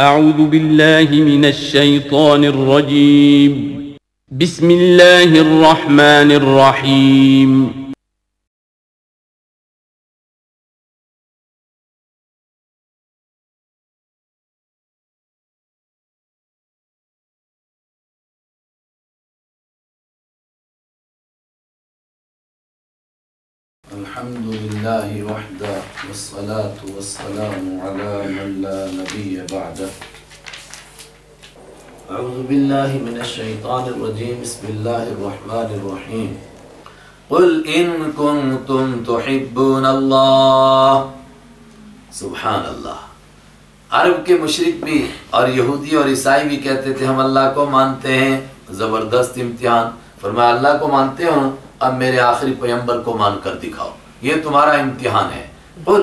أعوذ بالله من الشيطان الرجيم. بسم الله الرحمن الرحيم. الحمد لله وحده والصلاة والسلام على من لا نبي بعده. أعوذ بالله من الشيطان الرجيم. بسم الله الرحمن الرحيم. قل إن كنتم تحبون الله. سبحان اللہ. عرب کے مشرک بھی اور یہودی اور عیسائی بھی کہتے تھے ہم اللہ کو مانتے ہیں. زبردست امتحان. فرمایا اللہ کو مانتے ہو، اب میرے آخری پیغمبر کو مان کر دکھاؤ، یہ تمہارا امتحان ہے. قل،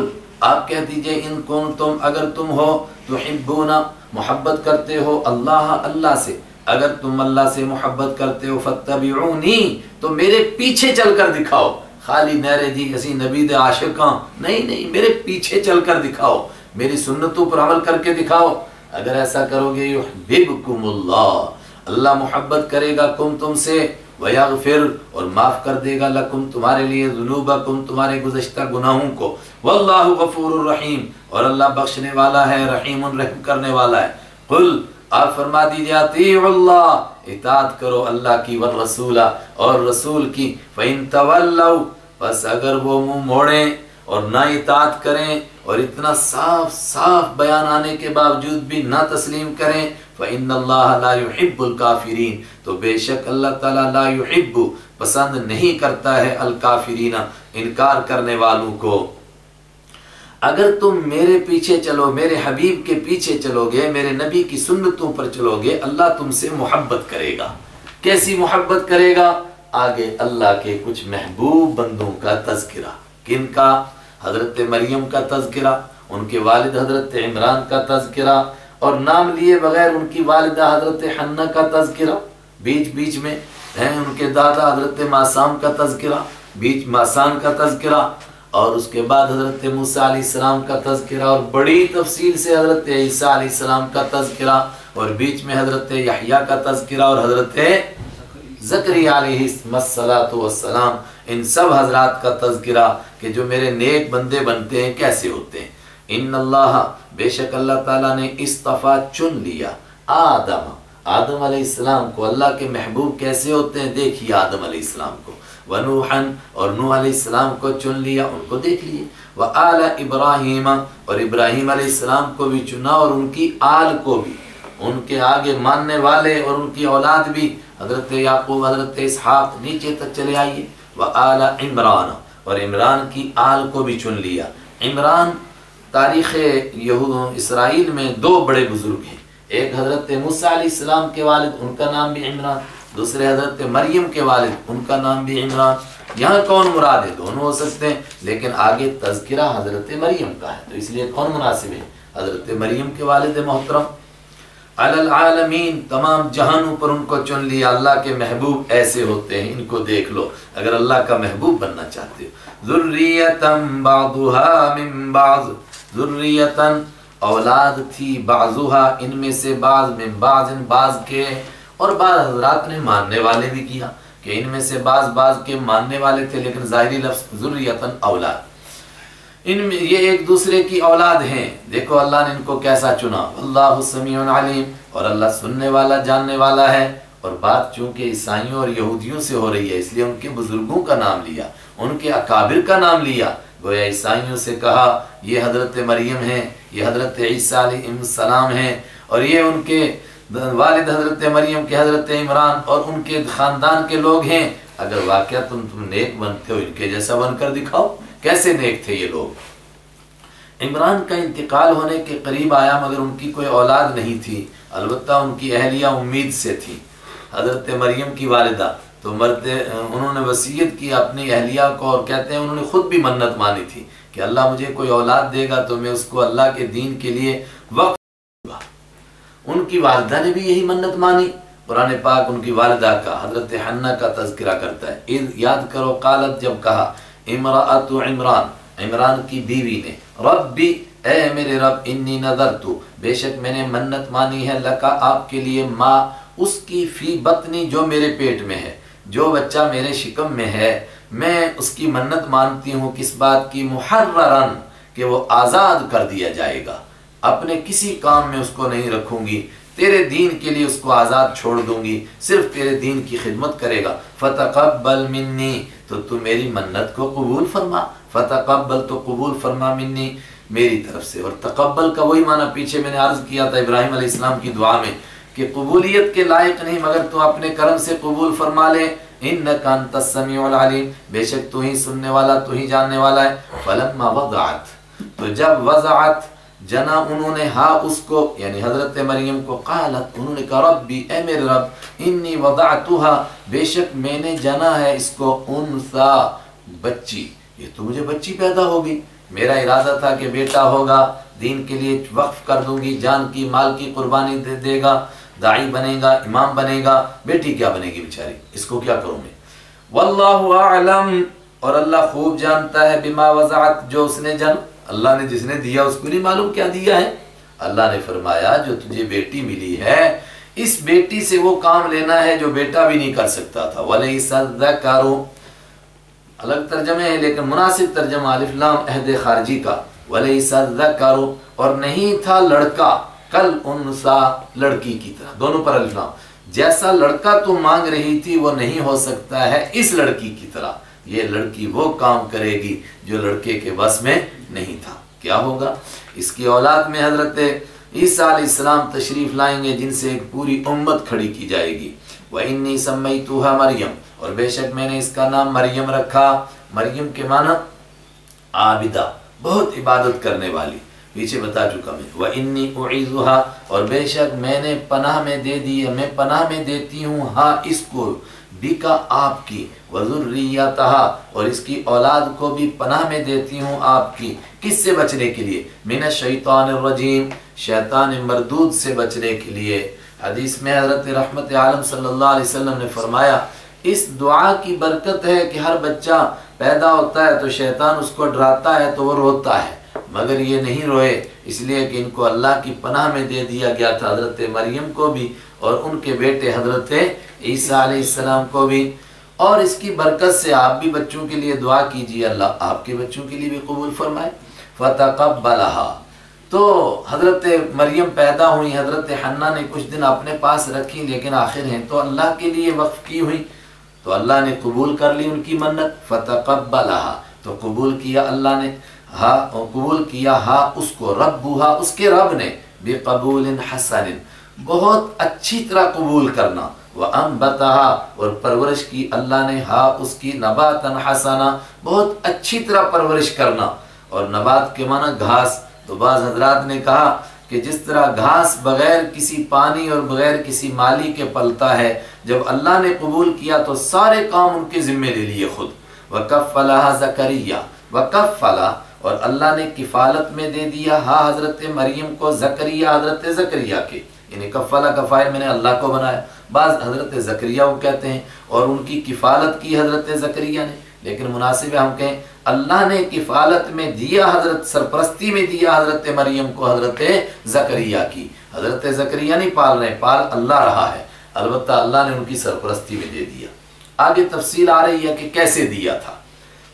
آپ کہہ دیجئے، ان کنتم، اگر تم ہو، تحبون، محبت کرتے ہو، اللہ سے، اگر تم اللہ سے محبت کرتے ہو، فاتبعونی، تو میرے پیچھے چل کر دکھاؤ. خالی نیرے جی اسی نبی دے عاشقاں، نہیں، میرے پیچھے چل کر دکھاؤ، میری سنتوں پر عمل کر کے دکھاؤ. اگر ایسا کرو گے یحببکم اللہ، اللہ محبت کرے گا تم سے، وَيَغْفِرْ، اور معاف کر دے گا لکم، تمہارے لیے، ذنوبکم، تمہارے گزشتہ گناہوں کو. واللہ غفور الرحیم، اور اللہ بخشنے والا ہے، رحیم رحم کرنے والا ہے. قل، آپ فرما دیجئے، اطیعوا اللہ، اطاعت کرو اللہ کی، والرسول، اور رسول کی. فَإِن تَوَلَّوْا، بس اگر وہ منہ موڑیں اور نہ اطاعت کریں اور اتنا صاف بیان آنے کے باوجود بھی نہ تسلیم کریں، فَإِنَّ اللَّهَ لَا يُحِبُّ الْكَافِرِينَ، تو بے شک اللہ تعالیٰ لا يحب، پسند نہیں کرتا ہے، الکافرین، انکار کرنے والوں کو. اگر تم میرے پیچھے چلو، میرے حبیب کے پیچھے چلو گے، میرے نبی کی سنتوں پر چلو گے، اللہ تم سے محبت کرے گا. کیسی محبت کرے گا؟ آگے اللہ کے کچھ محبوب بندوں کا تذکرہ. کن کا؟ حضرت مریم کا تذکرہ، ان کے والد حضرت عمران کا تذکرہ، اور نام لیے بغیر ان کی والدہ حضرت حنہ کا تذکرہ، بیچ میں ہیں ان کے دادا حضرت ماسام کا تذکرہ، ماسان کا تذکرہ، اور اس کے بعد حضرت موسیٰ علیہ السلام کا تذکرہ، اور بڑی تفصیل سے حضرت عیسیٰ علیہ السلام کا تذکرہ، اور بیچ میں حضرت یحییٰ کا تذکرہ، اور حضرت زکریا علیہ السلام. ان سب حضرات کا تذکرہ کہ جو میرے نیک بندے بنتے ہیں کیسے ہوتے ہیں. ان اللہ، بے شک اللہ تعالیٰ نے اصطفیٰ چن لیا آدم علیہ السلام کو. اللہ کے محبوب کیسے ہوتے ہیں دیکھیے آدم علیہ السلام کو. ونوحن، اور نوح علیہ السلام کو چن لیا، ان کو دیکھ لیے. وآل ابراہیم، اور ابراہیم علیہ السلام کو بھی چنا، اور ان کی آل کو بھی، ان کے آگے ماننے والے اور ان کی اولاد بھی، حضرت یعقوب، حضرت اسحاق، نیچے تک چلے آئیے. وآل عمران، اور عمران کی آل کو بھی چن لیا. عمران تاریخ اسرائیل میں دو بڑے بزرگ ہیں. ایک حضرت موسیٰ علیہ السلام کے والد، ان کا نام بھی عمران، دوسرے حضرت مریم کے والد، ان کا نام بھی عمران. یہاں کون مراد ہے؟ دونوں ہو سکتے ہیں، لیکن آگے تذکرہ حضرت مریم کا ہے، تو اس لیے کون مناسب ہے؟ حضرت مریم کے والد محترم. علی العالمین، تمام جہانوں پر ان کو چن لیا. اللہ کے محبوب ایسے ہوتے ہیں، ان کو دیکھ لو اگر اللہ کا محبوب بننا چاہتے ہو. ذریۃ بعضها من بعض، ذریۃ اولاد تھی، بعضها ان میں سے، بعض من بعض بعض کے. اور بعض حضرات نے ماننے والے بھی کیا کہ ان میں سے بعض کے ماننے والے تھے، لیکن ظاہری لفظ ذریۃ اولاد، ان میں یہ ایک دوسرے کی اولاد ہیں. دیکھو اللہ نے ان کو کیسا چنا. اللہ سمیع علیم، اور اللہ سننے والا، جاننے والا ہے. اور بات چونکہ عیسائیوں اور یہودیوں سے ہو رہی ہے، اس لیے ان کے بزرگوں کا نام لیا، ان کے اکابر کا نام لیا. گویا عیسائیوں سے کہا یہ حضرت مریم ہیں، یہ حضرت عیسیٰ علیہ السلام ہیں، اور یہ ان کے والد حضرت مریم کے حضرت عمران اور ان کے خاندان کے لوگ ہیں. اگر واقعہ تم نیک بنتے ہو، ان کے جیسا بن کر دکھاؤ. کیسے نیک تھے یہ لوگ؟ عمران کا انتقال ہونے کے قریب آیا، مگر ان کی کوئی اولاد نہیں تھی. البتہ ان کی اہلیہ امید سے تھی. حضرت مریم کی والدہ تو مرتے، انہوں نے وصیت کی اپنی اہلیہ کو، اور کہتے ہیں انہوں نے خود بھی منت مانی تھی کہ اللہ مجھے کوئی اولاد دے گا تو میں اس کو اللہ کے دین کے لیے وقف دوں گا. ان کی والدہ نے بھی یہی منت مانی. قرآن پاک ان کی والدہ کا، حضرت حنہ کا تذکرہ کرتا ہے. یاد کرو، قالت، جب کہا، امرأۃ عمران، عمران کی بیوی نے، ربی، اے میرے رب انی نذرتو بے شک میں نے منت مانی ہے لکا آپ کے لیے ماں اس کی فی بطنی جو میرے پیٹ میں ہے، جو بچہ میرے شکم میں ہے میں اس کی منت مانتی ہوں، کس بات کی؟ محررن کہ وہ آزاد کر دیا جائے گا، اپنے کسی کام میں اس کو نہیں رکھوں گی، تیرے دین کے لیے اس کو آزاد چھوڑ دوں گی، صرف تیرے دین کی خدمت کرے گا۔ فتقبل منی تو میری منت کو قبول فرما، فتقبل تو قبول فرما منی میری طرف سے۔ اور تقبل کا وہی معنی پیچھے میں نے عرض کیا تھا ابراہیم علیہ السلام کی دعا میں کہ قبولیت کے لائق نہیں مگر تو اپنے کرم سے قبول فرما لے، انک انت السمیع العلیم بے شک تو ہی سننے والا تو ہی جاننے والا ہے۔ فلما وضعت تو جب وضعت جنا انہوں نے ہا اس کو یعنی حضرت مریم کو، قالت انہوں نے کہا ربی اے میرے رب انی وضعتها بے شک میں نے جنا ہے اس کو انثا بچی، یہ تو مجھے بچی پیدا ہوگی، میرا ارادہ تھا کہ بیٹا ہوگا، دین کے لیے وقف کر دوں گی، جان کی مال کی قربانی دے گا، داعی بنے گا، امام بنے گا، بیٹی کیا بنے گی بیچاری، اس کو کیا کروں میں؟ واللہ اعلم اور اللہ خوب جانتا ہے بما وضعت جو اس نے جن، اللہ نے جس نے دیا اس کو نہیں معلوم کیا دیا ہے۔ اللہ نے فرمایا جو تجھے بیٹی ملی ہے اس بیٹی سے وہ کام لینا ہے جو بیٹا بھی نہیں کر سکتا تھا۔ وَلَيْسَ الذَّكَرُ الگ ترجمے ہیں لیکن مناسب ترجمہ الف لام عہد خارجی کا، وَلَيْسَ الذَّكَرُ اور نہیں تھا لڑکا، کل انسا لڑکی کی طرح، دونوں پر الف لام، جیسا لڑکا تو مانگ رہی تھی وہ نہیں ہو سکتا ہے اس لڑکی کی طرح، یہ لڑکی وہ کام کرے گی جو لڑکے کے بس میں نہیں تھا۔ کیا ہوگا؟ اس کی اولاد میں حضرت عیسیٰ علیہ السلام تشریف لائیں گے جن سے ایک پوری امت کھڑی کی جائے گی۔ وَإِنِّي سَمَّيْتُهَا مریم اور بے شک میں نے اس کا نام مریم رکھا، مریم کے معنی عابدہ بہت عبادت کرنے والی، پیچھے بتا چکا میں۔ وَإِنِّي أُعِيذُهَا اور بے شک میں نے پناہ میں دے دی، میں پناہ میں دیتی ہوں ہاں اس کو بکا آپ کی، وَذُرِّيَّتَهَا اور اس کی اولاد کو بھی پناہ میں دیتی ہوں آپ کی، کس سے بچنے کے لیے؟ من الشیطان الرجیم شیطان مردود سے بچنے کے لیے۔ حدیث میں حضرت رحمت عالم صلی اللہ علیہ وسلم نے فرمایا اس دعا کی برکت ہے کہ ہر بچہ پیدا ہوتا ہے تو شیطان اس کو ڈراتا ہے تو وہ روتا ہے، مگر یہ نہیں روئے، اس لیے کہ ان کو اللہ کی پناہ میں دے دیا گیا تھا، حضرت مریم کو بھی اور ان کے بیٹے حضرت عیسیٰ علیہ السلام کو بھی۔ اور اس کی برکت سے آپ بھی بچوں کے لیے دعا کیجیے، اللہ آپ کے بچوں کے لیے بھی قبول فرمائے۔ فتقبلها تو حضرت مریم پیدا ہوئی، حضرت حنا نے کچھ دن اپنے پاس رکھی لیکن آخر ہیں تو اللہ کے لیے وقف کی ہوئی، تو اللہ نے قبول کر لی ان کی منت۔ فتقبلها تو قبول کیا اللہ نے، ہاں قبول کیا ہاں اس کو، ربها اس کے رب نے، بقبول حسن بہت اچھی طرح قبول کرنا، وَأَنبَتَهَا اور پرورش کی اللہ نے ہاں اس کی، نباتاً حسنا بہت اچھی طرح پرورش کرنا۔ اور نبات کے معنی گھاس، تو بعض حضرات نے کہا کہ جس طرح گھاس بغیر کسی پانی اور بغیر کسی مالی کے پلتا ہے، جب اللہ نے قبول کیا تو سارے کام ان کے ذمے لے لیے خود۔ وَكَفَّلَهَا زَكَرِيَّا وَكَفَّلَ اور اللہ نے کفالت میں دے دیا ہاں حضرت مریم کو، زکریا حضرت زکریا کے، یعنی کفالہ کا فاعل میں نے اللہ کو بنایا، بعض حضرت زکریا کو کہتے ہیں، اور ان کی کفالت کی حضرت زکریا نے، لیکن مناسب ہے ہم کہیں اللہ نے کفالت میں دیا، حضرت سرپرستی میں دیا حضرت مریم کو حضرت زکریا کی، حضرت زکریا نہیں پال رہے، پال اللہ رہا ہے، البتہ اللہ نے ان کی سرپرستی میں دے دیا۔ آگے تفصیل آ رہی ہے کہ کیسے دیا تھا،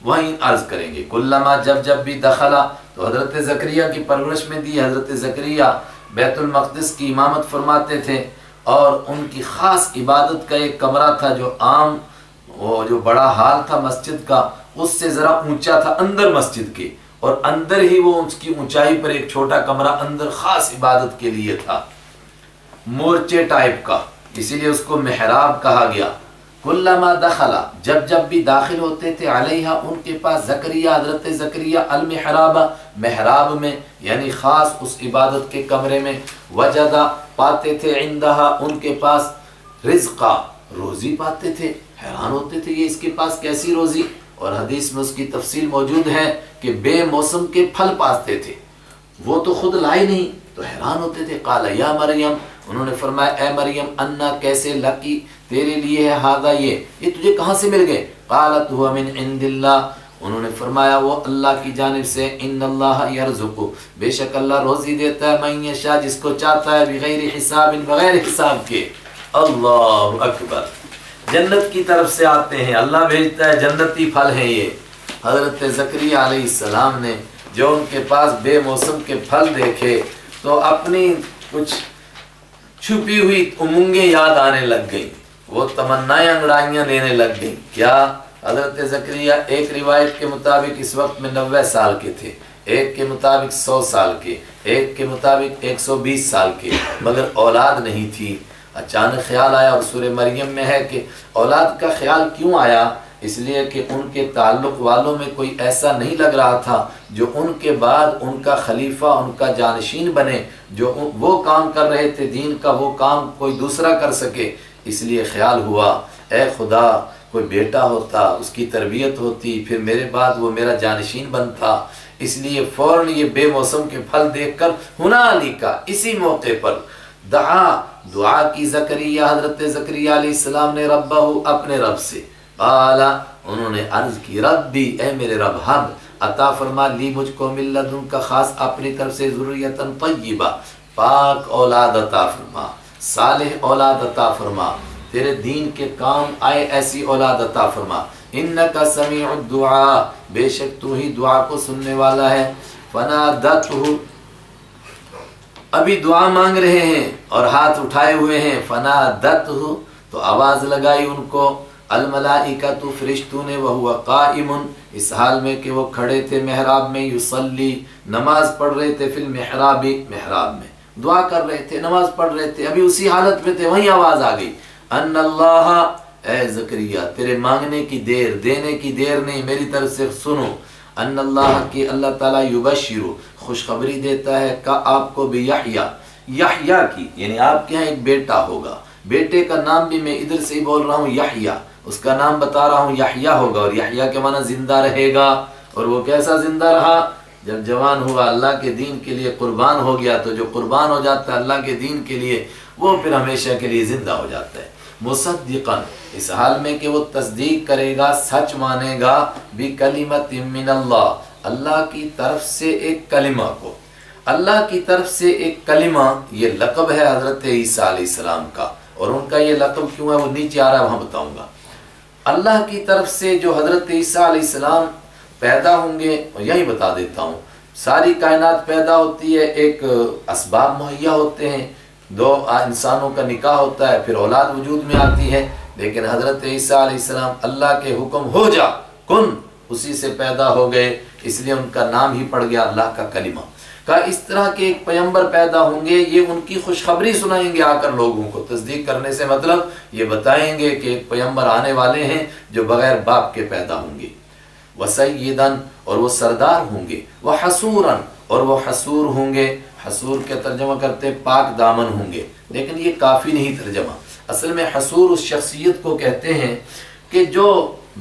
وہیں عرض کریں گے۔ کلما جب بھی دخلا تو حضرت زکریا کی پرورش میں دی، حضرت زکریا بیت المقدس کی امامت فرماتے تھے، اور ان کی خاص عبادت کا ایک کمرہ تھا جو عام وہ جو بڑا ہال تھا مسجد کا اس سے ذرا اونچا تھا اندر مسجد کے، اور اندر ہی وہ اس کی اونچائی پر ایک چھوٹا کمرہ اندر خاص عبادت کے لیے تھا، مورچے ٹائپ کا، اسی لیے اس کو محراب کہا گیا۔ کلما دخلا جب بھی داخل ہوتے تھے، علیہ ان کے پاس، زکریا حضرت زکریا، المحراب محراب میں یعنی خاص اس عبادت کے کمرے میں، وجدا پاتے تھے، عندہا ان کے پاس، رزقا روزی پاتے تھے، حیران ہوتے تھے یہ اس کے پاس کیسی روزی، اور حدیث میں اس کی تفصیل موجود ہے کہ بے موسم کے پھل پاتے تھے، وہ تو خود لائے نہیں تو حیران ہوتے تھے۔ قال یا مریم انہوں نے فرمایا اے مریم، انا کیسے لکی تیرے لیے ہے، ہاذا یہ تجھے کہاں سے مل گئے؟ قالت هو من عند اللہ انہوں نے فرمایا وہ اللہ کی جانب سے ان اللہ یرزق، بے شک اللہ روزی دیتا ہے من یشاء، جس کو چاہتا ہے، بغیر حساب، بغیر حساب کے۔ اللہ اکبر، جنت کی طرف سے آتے ہیں، اللہ بھیجتا ہے، جنتی پھل ہیں یہ۔ حضرت زکریا علیہ السلام نے جو ان کے پاس بے موسم کے پھل دیکھے تو اپنی کچھ چھپی ہوئی امنگیں یاد آنے لگ گئی، وہ تمنائیں انگڑائیاں لینے لگ گئیں۔ کیا؟ حضرت زکریا ایک روایت کے مطابق اس وقت میں 90 سال کے تھے، ایک کے مطابق 100 سال کے، ایک کے مطابق 120 سال کے، مگر اولاد نہیں تھی۔ اچانک خیال آیا، اور سورہ مریم میں ہے کہ اولاد کا خیال کیوں آیا؟ اس لیے کہ ان کے تعلق والوں میں کوئی ایسا نہیں لگ رہا تھا جو ان کے بعد ان کا خلیفہ، ان کا جانشین بنے، جو وہ کام کر رہے تھے دین کا، وہ کام کوئی دوسرا کر سکے۔ اس لیے خیال ہوا اے خدا کوئی بیٹا ہوتا، اس کی تربیت ہوتی، پھر میرے بعد وہ میرا جانشین بنتا۔ اس لیے فوراً یہ بے موسم کے پھل دیکھ کر ہنالک، اسی موقع پر دعا کی زکریا، حضرت زکریا علیہ السلام نے ربہ، اپنے رب سے، قال، انہوں نے عرض کی، ربی، اے میرے رب، حب، عطا فرما، لی، مجھ کو، من لدن کا، خاص اپنی طرف سے، ذریتن طیبہ، پاک اولاد عطا فرما، صالح اولاد عطا فرما، تیرے دین کے کام آئے ایسی اولاد عطا فرما، انکا سمیع الدعاء، بے شک تو ہی دعا کو سننے والا ہے۔ فنادتہ، ابھی دعا مانگ رہے ہیں اور ہاتھ اٹھائے ہوئے ہیں، فنادتہ، تو آواز لگائی ان کو، الملائکۃ، فرشتوں نے، وہو قائم، اس حال میں کہ وہ کھڑے تھے محراب میں، یصلی، نماز پڑھ رہے تھے، فی المحراب، محراب میں دعا کر رہے تھے، نماز پڑھ رہے تھے، ابھی اسی حالت میں تھے، وہیں آواز آ گئی، ان اللہ، اے زکریا تیرے مانگنے کی دیر، دینے کی دیر نہیں، میری طرف سے سنو، ان اللہ کی اللہ تعالیٰ، یبشر، خوشخبری دیتا ہے، کا آپ کو بھی یحییٰ، یحییٰ کی، یعنی آپ کے ہاں ایک بیٹا ہوگا، بیٹے کا نام بھی میں ادھر سے ہی بول رہا ہوں یحییٰ، اس کا نام بتا رہا ہوں، یحییٰ ہوگا، اور یحییٰ کے معنی زندہ رہے گا، اور وہ کیسا زندہ رہا؟ جب جوان ہوا، اللہ کے دین کے لیے قربان ہو گیا، تو جو قربان ہو جاتا ہے اللہ کے دین کے لیے، وہ پھر ہمیشہ کے لیے زندہ ہو جاتا ہے۔ مصدقاً، اس حال میں کہ وہ تصدیق کرے گا، سچ مانے گا، بکلمۃ من اللہ، اللہ کی طرف سے ایک کلمہ کو، اللہ کی طرف سے ایک کلمہ، یہ لقب ہے حضرت عیسیٰ علیہ السلام کا، اور ان کا یہ لقب کیوں ہے وہ نیچے آ رہا ہے، وہاں بتاؤں گا۔ اللہ کی طرف سے جو حضرت عیسیٰ علیہ السلام پیدا ہوں گے، یہی بتا دیتا ہوں، ساری کائنات پیدا ہوتی ہے، ایک اسباب مہیا ہوتے ہیں، دو انسانوں کا نکاح ہوتا ہے، پھر اولاد وجود میں آتی ہے، لیکن حضرت عیسیٰ علیہ السلام اللہ کے حکم ہو جا کن، اسی سے پیدا ہو گئے، اس لیے ان کا نام ہی پڑ گیا اللہ کا کلمہ کا۔ اس طرح کے ایک پیغمبر پیدا ہوں گے، یہ ان کی خوشخبری سنائیں گے آ کر لوگوں کو، تصدیق کرنے سے مطلب یہ بتائیں گے کہ ایک پیغمبر آنے والے ہیں جو بغیر باپ کے پیدا ہوں گے، وسیدن، اور وہ سردار ہوں گے، وحسورن، اور وہ حسور ہوں گے، حسور کے ترجمہ کرتے پاک دامن ہوں گے، لیکن یہ کافی نہیں ترجمہ، اصل میں حسور اس شخصیت کو کہتے ہیں کہ جو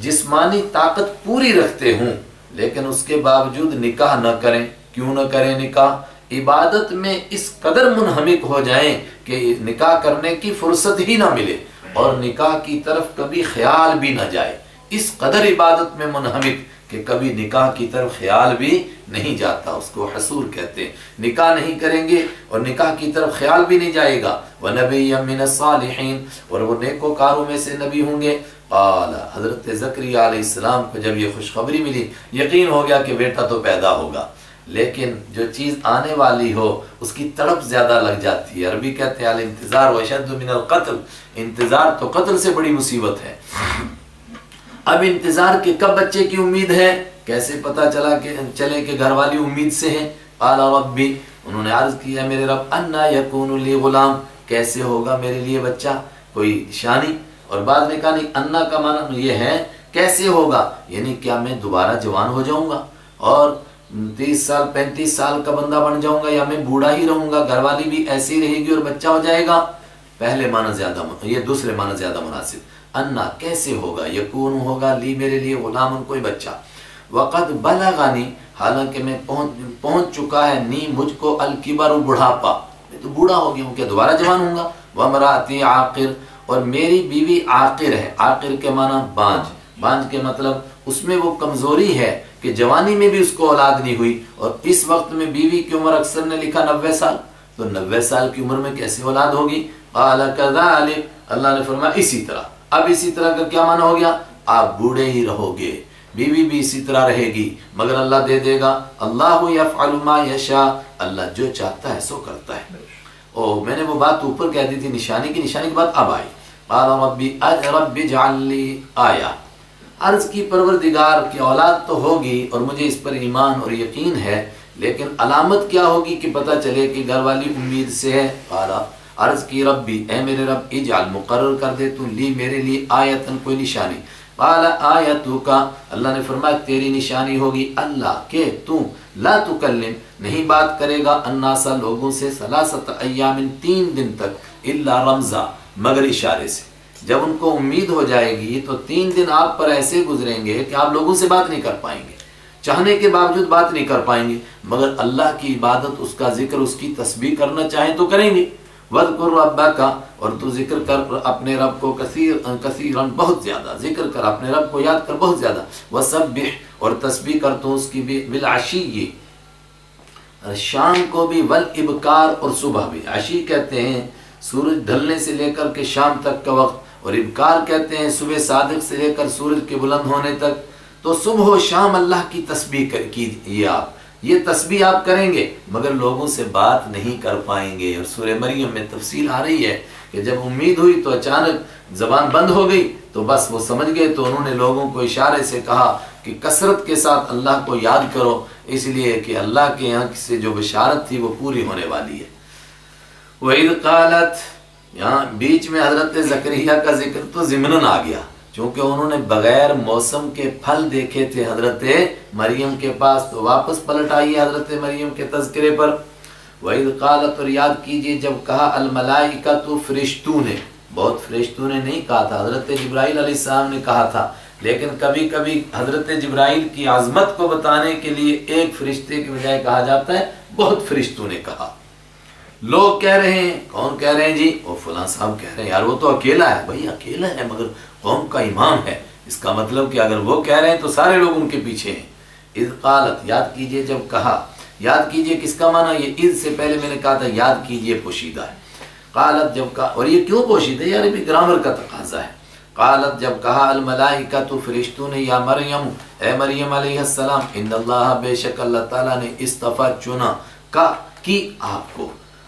جسمانی طاقت پوری رکھتے ہوں لیکن اس کے باوجود نکاح نہ کریں۔ کیوں نہ کریں نکاح؟ عبادت میں اس قدر منہمک ہو جائیں کہ نکاح کرنے کی فرصت ہی نہ ملے اور نکاح کی طرف کبھی خیال بھی نہ جائے، اس قدر عبادت میں منہمک کہ کبھی نکاح کی طرف خیال بھی نہیں جاتا، اس کو حسور کہتے ہیں۔ نکاح نہیں کریں گے اور نکاح کی طرف خیال بھی نہیں جائے گا، وَنَبِيًّا مِّنَ الصَّالِحِينَ، اور وہ نیکوکاروں میں سے نبی ہوں گے۔ قال، حضرت زکریا علیہ السلام کو جب یہ خوشخبری ملی، یقین ہو گیا کہ بیٹا تو پیدا ہوگا، لیکن جو چیز آنے والی ہو اس کی تڑپ زیادہ لگ جاتی ہے۔ عربی کہتے ہیں الانتظار واشد من القتل، انتظار تو قتل سے بڑی مصیبت ہے۔ اب انتظار کے کب بچے کی امید ہے، کیسے پتا چلے کہ گھر والی امید سے ہیں؟ قال ربی، انہوں نے عرض کیا میرے رب، انا یکون لی غلام، کیسے ہوگا میرے لیے بچہ، کوئی نشانی؟ اور بعد نے کہا نہیں، انا کا معنی یہ ہے کیسے ہوگا، یعنی کیا میں دوبارہ جوان ہو جاؤں گا اور 30 سال 35 سال کا بندہ بن جاؤں گا، یا میں بوڑھا ہی رہوں گا، گھر والی بھی ایسی رہے گی اور بچہ ہو جائے گا؟ پہلے معنی زیادہ، یہ دوسرے معنی زیادہ مناسب، انا کیسے ہوگا، یکون ہوگا لی میرے لیے غلام، کوئی بچہ، وقد بلغنی، حالانکہ میں پہنچ چکا ہے، نی مجھ کو، الکبر بڑھاپا، میں تو بوڑھا ہو گیا ہوں، کیا دوبارہ جوان ہوں گا، وامراتی عاقر، اور میری بیوی عاقر ہے، عاقر کے معنی بانجھ، بانجھ کے مطلب اس میں وہ کمزوری ہے کہ جوانی میں بھی اس کو اولاد نہیں ہوئی، اور اس وقت میں بیوی کی عمر اکثر نے لکھا 90 سال، تو 90 سال کی عمر میں کیسے اولاد ہوگی؟ قال كذلك، اللہ نے فرمایا اسی طرح۔ اب اسی طرح کا کیا معنی ہو گیا؟ آپ بوڑھے ہی رہو گے، بیوی بھی اسی طرح رہے گی، مگر اللہ دے دے گا۔ اللہ یفعل ما یشاء، اللہ جو چاہتا ہے سو کرتا ہے۔ میں نے وہ بات اوپر کہہ دی تھی نشانی کی بات اب آئی۔ قال رب اجعل لی آیہ، عرض کی پروردگار کی اولاد تو ہوگی اور مجھے اس پر ایمان اور یقین ہے، لیکن علامت کیا ہوگی کہ پتہ چلے کہ گھر والی امید سے ہے؟ قال، عرض کی ربی، اے میرے رب، اجعل، مقرر کر دے تو لی، میرے لیے، آیتن، کوئی نشانی۔ قال آیتک، اللہ نے فرمایا تیری نشانی ہوگی اللہ کہ تو لا تکلم، نہیں بات کرے گا، الناس، لوگوں سے، ثلاثۃ ایام، 3 دن تک، الا رمزا، مگر اشارے سے۔ جب ان کو امید ہو جائے گی تو 3 دن آپ پر ایسے گزریں گے کہ آپ لوگوں سے بات نہیں کر پائیں گے، چاہنے کے باوجود بات نہیں کر پائیں گے، مگر اللہ کی عبادت، اس کا ذکر، اس کی تسبیح کرنا چاہیں تو کریں گے۔ وَاذْكُرْ رَبَّكَ، اور تو ذکر کر اپنے رب کو، کثیراً، بہت زیادہ، ذکر کر اپنے رب کو، یاد کر بہت زیادہ۔ وَسَبِّحْ، اور تسبیح کر تو اس کی بھی، بِالْعَشِيِّ، شام کو بھی، وَالْإِبْكَارِ، اور صبح بھی۔ عشی کہتے ہیں سورج ڈھلنے سے لے کر کے شام تک کا وقت، اور ابکار کہتے ہیں صبح صادق سے لے کر سورج کے بلند ہونے تک۔ تو صبح و شام اللہ کی تسبیح کیجیے آپ، یہ تسبیح آپ کریں گے، مگر لوگوں سے بات نہیں کر پائیں گے۔ اور سورہ مریم میں تفصیل آ رہی ہے کہ جب امید ہوئی تو اچانک زبان بند ہو گئی، تو بس وہ سمجھ گئے، تو انہوں نے لوگوں کو اشارے سے کہا کہ کثرت کے ساتھ اللہ کو یاد کرو، اس لیے کہ اللہ کے یہاں سے جو بشارت تھی وہ پوری ہونے والی ہے۔ وَإِذْ قَالَتْ، یہاں بیچ میں حضرت زکریا کا ذکر تو ضمناً آ گیا، چونکہ انہوں نے بغیر موسم کے پھل دیکھے تھے حضرت مریم کے پاس، تو واپس پلٹ آئیے حضرت مریم کے تذکرے پر۔ وَإِذْ قَالَتْ، اور یاد کیجئے جب کہا، الملائکۃ، فرشتوں نے، بہت فرشتوں نے نہیں کہا تھا، حضرت جبرائیل علیہ السلام نے کہا تھا، لیکن کبھی کبھی حضرت جبرائیل کی عظمت کو بتانے کے لیے ایک فرشتے کے بجائے کہا جاتا ہے بہت فرشتوں نے کہا۔ لوگ کہہ رہے ہیں، کون کہہ رہے ہیں جی؟ وہ فلاں صاحب کہہ رہے ہیں، یار وہ تو اکیلا ہے۔ بھائی اکیلا ہے مگر قوم کا امام ہے، اس کا مطلب کہ اگر وہ کہہ رہے ہیں تو سارے لوگ ان کے پیچھے ہیں۔ اذ قالت، یاد کیجئے جب کہا، یاد کیجئے کس کا معنی؟ یہ اذ سے پہلے میں نے کہا تھا یاد کیجئے پوشیدہ ہے۔ قالت، جب کہا، اور یہ کیوں پوشیدہ ہے؟ یار یہ گرامر کا تقاضا ہے۔ قالت، جب کہا، الملائکۃ، فرشتوں نے، یا مریم، اے مریم علیہ السلام، ان اللہ، بے شک اللہ تعالیٰ نے، اصطفیٰ، چنا، کی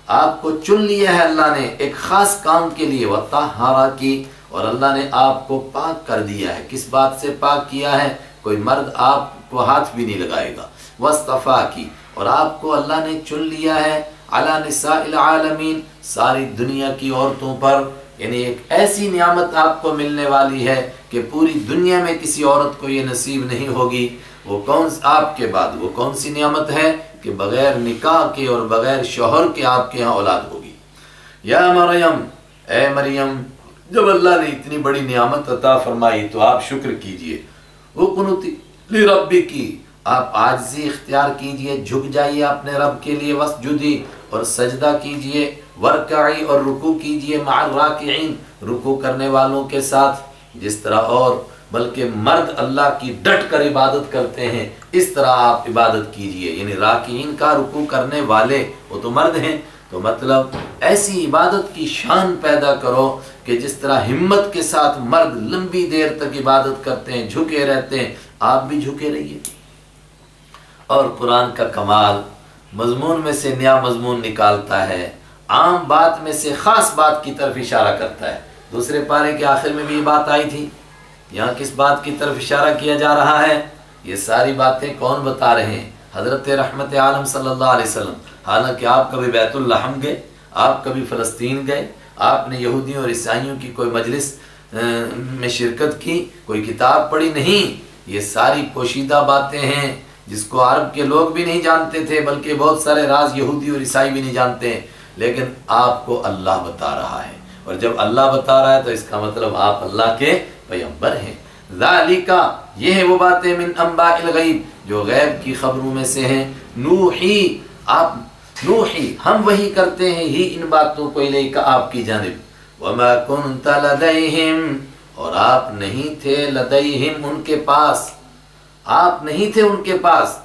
آپ کو چن لیا ہے اللہ نے ایک خاص کام کے لیے، وطہارا، کی، اور اللہ نے آپ کو پاک کر دیا ہے۔ کس بات سے پاک کیا ہے؟ کوئی مرد آپ کو ہاتھ بھی نہیں لگائے گا۔ واصطفیٰ، کی، اور آپ کو اللہ نے چن لیا ہے، علی نساء العالمین، ساری دنیا کی عورتوں پر، یعنی ایک ایسی نعمت آپ کو ملنے والی ہے کہ پوری دنیا میں کسی عورت کو یہ نصیب نہیں ہوگی۔ وہ کون، آپ کے بعد وہ کون سی نعمت ہے کہ بغیر نکاح کے اور بغیر شوہر کے آپ کے ہاں اولاد ہوگی۔ یا مریم، اے مریم، جب اللہ نے اتنی بڑی نعمت عطا فرمائی تو آپ شکر کیجئے۔ وقنوتی لربکی، آپ عاجزی اختیار کیجئے، جھک جائیے اپنے رب کے لیے، وسجدی، اور سجدہ کیجئے، ورکعی، اور رکوع کیجئے، مع الراکعین، رکوع کرنے والوں کے ساتھ، جس طرح اور بلکہ مرد اللہ کی ڈٹ کر عبادت کرتے ہیں اس طرح آپ عبادت کیجئے۔ یعنی راکعین کا، رکوع کرنے والے وہ تو مرد ہیں، تو مطلب ایسی عبادت کی شان پیدا کرو کہ جس طرح ہمت کے ساتھ مرد لمبی دیر تک عبادت کرتے ہیں، جھکے رہتے ہیں، آپ بھی جھکے رہیے۔ اور قرآن کا کمال، مضمون میں سے نیا مضمون نکالتا ہے، عام بات میں سے خاص بات کی طرف اشارہ کرتا ہے۔ دوسرے پارے کے آخر میں بھی یہ بات آئی تھی، یہاں کس بات کی طرف اشارہ کیا جا رہا ہے؟ یہ ساری باتیں کون بتا رہے ہیں؟ حضرت رحمت عالم صلی اللہ علیہ وسلم۔ حالانکہ آپ کبھی بیت الحم گئے، آپ کبھی فلسطین گئے، آپ نے یہودیوں اور عیسائیوں کی کوئی مجلس میں شرکت کی، کوئی کتاب پڑھی نہیں، یہ ساری پوشیدہ باتیں ہیں جس کو عرب کے لوگ بھی نہیں جانتے تھے، بلکہ بہت سارے راز یہودی اور عیسائی بھی نہیں جانتے ہیں، لیکن آپ کو اللہ بتا رہا ہے، اور جب اللہ بتا رہا ہے تو اس کا مطلب آپ اللہ کے پیغمبر ہیں۔ ذالک، یہ ہے وہ باتیں، من انباء الغیب، جو غیب کی خبروں میں سے ہیں، نوحی، ہم وحی کرتے ہیں ہی ان باتوں کو الیک، آپ کی جانب، وما کنت لدیہم، اور آپ نہیں تھے، لدیہم ان کے پاس، آپ نہیں تھے ان کے پاس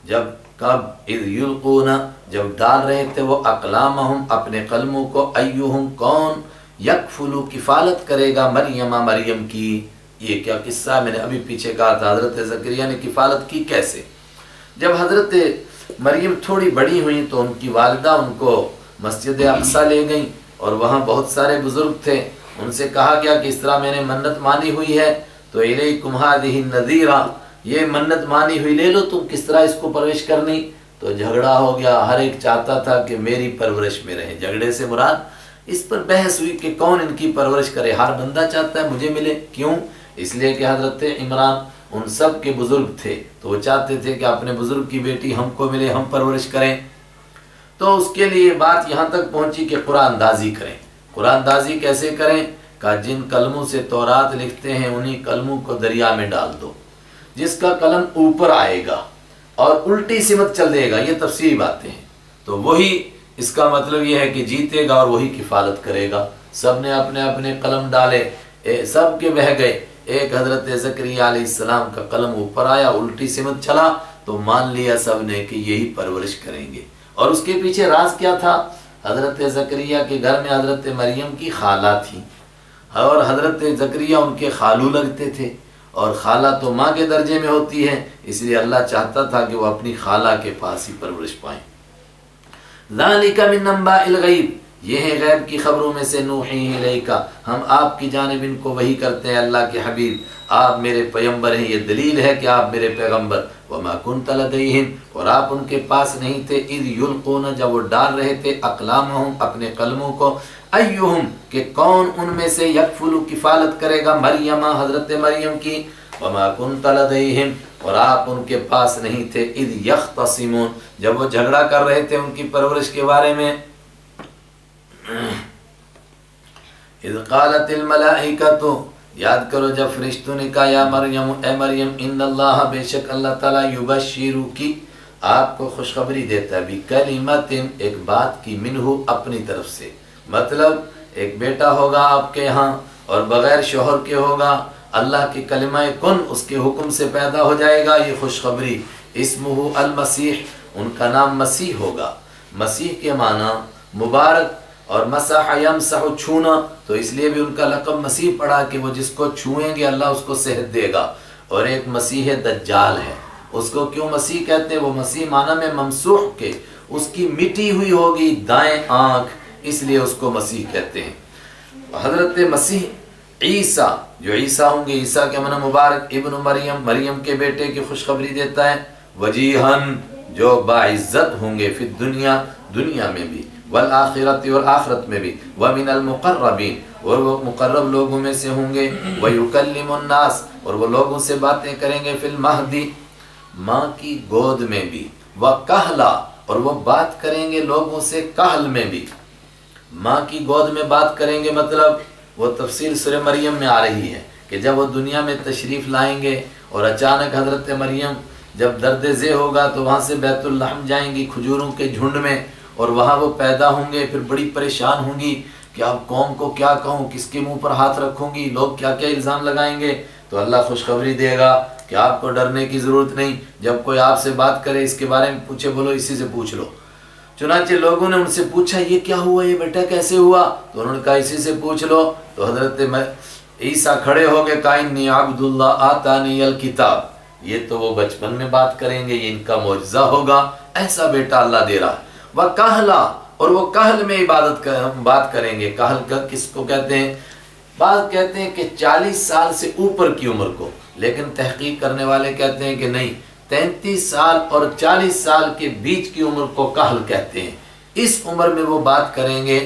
جب کب اذ یلقون جب ڈال رہے تھے وہ اقلامہم اپنے قلموں کو ایہم کون یکفلو کفالت کرے گا مریم کی. یہ کیا قصہ ہے؟ میں نے ابھی پیچھے کہا تھا حضرت زکریا نے کفالت کی کیسے. جب حضرت مریم تھوڑی بڑی ہوئی تو ان کی والدہ ان کو مسجد اقصیٰ لے گئیں اور وہاں بہت سارے بزرگ تھے. ان سے کہا گیا کہ اس طرح میں نے منت مانی ہوئی ہے تو الیکم ہذہ النذیرہ یہ منت مانی ہوئی لے لو تم کس طرح اس کو پرورش کرنی. تو جھگڑا ہو گیا. ہر ایک چاہتا تھا کہ میری پرورش میں رہے. جھگڑے سے مراد اس پر بحث ہوئی کہ کون ان کی پرورش کرے. ہر بندہ چاہتا ہے مجھے ملے. کیوں؟ اس لیے کہ حضرت عمران ان سب کے بزرگ تھے تو وہ چاہتے تھے کہ اپنے بزرگ کی بیٹی ہم کو ملے ہم پرورش کریں. تو اس کے لیے بات یہاں تک پہنچی کہ قرآن اندازی کریں. قرآن اندازی کیسے کریں؟ کہ جن قلموں سے تورات لکھتے ہیں انہی قلموں کو دریا میں ڈال دو. جس کا قلم اوپر آئے گا اور الٹی سمت چل دے گا یہ تفسیری باتیں ہیں تو وہی اس کا مطلب یہ ہے کہ جیتے گا اور وہی کفالت کرے گا. سب نے اپنے اپنے قلم ڈالے سب کے بہہ گئے. ایک حضرت زکریا علیہ السلام کا قلم اوپر آیا الٹی سمت چلا تو مان لیا سب نے کہ یہی پرورش کریں گے. اور اس کے پیچھے راز کیا تھا؟ حضرت زکریا کے گھر میں حضرت مریم کی خالہ تھی اور حضرت زکریا ان کے خالو لگتے تھے اور خالہ تو ماں کے درجے میں ہوتی ہے اس لیے اللہ چاہتا تھا کہ وہ اپنی خالہ کے پاس ہی پرورش پائیں. ذالک من انباء الغیب یہ ہے غیب کی خبروں میں سے نوحی الیک ہم آپ کی جانب ان کو وحی کرتے ہیں. اللہ کے حبیب آپ میرے پیغمبر ہیں یہ دلیل ہے کہ آپ میرے پیغمبر. وما کنت لدیہم اور آپ ان کے پاس نہیں تھے اذ یلقون جب وہ ڈال رہے تھے اقلامہم اپنے قلموں کو ایہم کہ کون ان میں سے یکفلو کفالت کرے گا مریم حضرت مریم کی. وما کنت لدیہم اور آپ ان کے پاس نہیں تھے اذ یختصمون جب وہ جھگڑا کر رہے تھے ان کی پرورش کے بارے میں. اذ قالت الملائکۃ یاد کرو جب فرشتوں نے کہا یا مریم اے مریم ان اللہ بے شک اللہ تعالیٰ یبشرکی آپ کو خوشخبری دیتا ہے بکلمۃ ایک بات کی منہ اپنی طرف سے. مطلب ایک بیٹا ہوگا آپ کے ہاں اور بغیر شوہر کے ہوگا. اللہ کے کلمہ کن اس کے حکم سے پیدا ہو جائے گا. یہ خوشخبری اسمہ المسیح ان کا نام مسیح ہوگا. مسیح کے معنی مبارک اور مسح یمسح چھونا تو اس لیے بھی ان کا لقب مسیح پڑا کہ وہ جس کو چھوئیں گے اللہ اس کو صحت دے گا. اور ایک مسیح دجال ہے اس کو کیوں مسیح کہتے ہیں؟ وہ مسیح معنی میں ممسوح کے اس کی مٹی ہوئی ہوگی دائیں آنکھ اس لیے اس کو مسیح کہتے ہیں. حضرت مسیح عیسیٰ جو عیسیٰ ہوں گے عیسیٰ کے معنی مبارک ابن مریم مریم کے بیٹے کی خوشخبری دیتا ہے. وجیہن جو باعزت ہوں گے فی الدنیا دنیا میں بھی والآخرت اور آخرت میں بھی ومن المقربین اور وہ مقرب لوگوں میں سے ہوں گے. ویکلم الناس اور وہ لوگوں سے باتیں کریں گے فی المہدی ماں کی گود میں بھی وکہلا اور وہ بات کریں گے لوگوں سے کہل میں بھی. ماں کی گود میں بات کریں گے مطلب وہ تفصیل سورہ مریم میں آ رہی ہے کہ جب وہ دنیا میں تشریف لائیں گے اور اچانک حضرت مریم جب درد ذی ہوگا تو وہاں سے بیت اللحم جائیں گی کھجوروں کے جھنڈ میں اور وہاں وہ پیدا ہوں گے. پھر بڑی پریشان ہوں گی کہ اب قوم کو کیا کہوں کس کے منہ پر ہاتھ رکھوں گی لوگ کیا کیا الزام لگائیں گے. تو اللہ خوشخبری دے گا کہ آپ کو ڈرنے کی ضرورت نہیں. جب کوئی آپ سے بات کرے اس کے بارے میں پوچھے بولو اسی سے پوچھ لو. چنانچہ لوگوں نے ان سے پوچھا یہ کیا ہوا یہ بیٹا کیسے ہوا تو انہوں نے کہا اسی سے پوچھ لو. تو حضرت عیسیٰ کھڑے ہو گئے کہا انی عبد اللہ آتانی الکتاب. یہ تو وہ بچپن میں بات کریں گے یہ ان کا معجزہ ہوگا ایسا بیٹا اللہ دے رہا. وکہلا اور وہ کہل میں بات کریں گے. کہل کا کس کو کہتے ہیں؟ بعض کہتے ہیں کہ 40 سال سے اوپر کی عمر کو لیکن تحقیق کرنے والے کہتے ہیں کہ نہیں 33 سال اور 40 سال کے بیچ کی عمر کو کہل کہتے ہیں. اس عمر میں وہ بات کریں گے.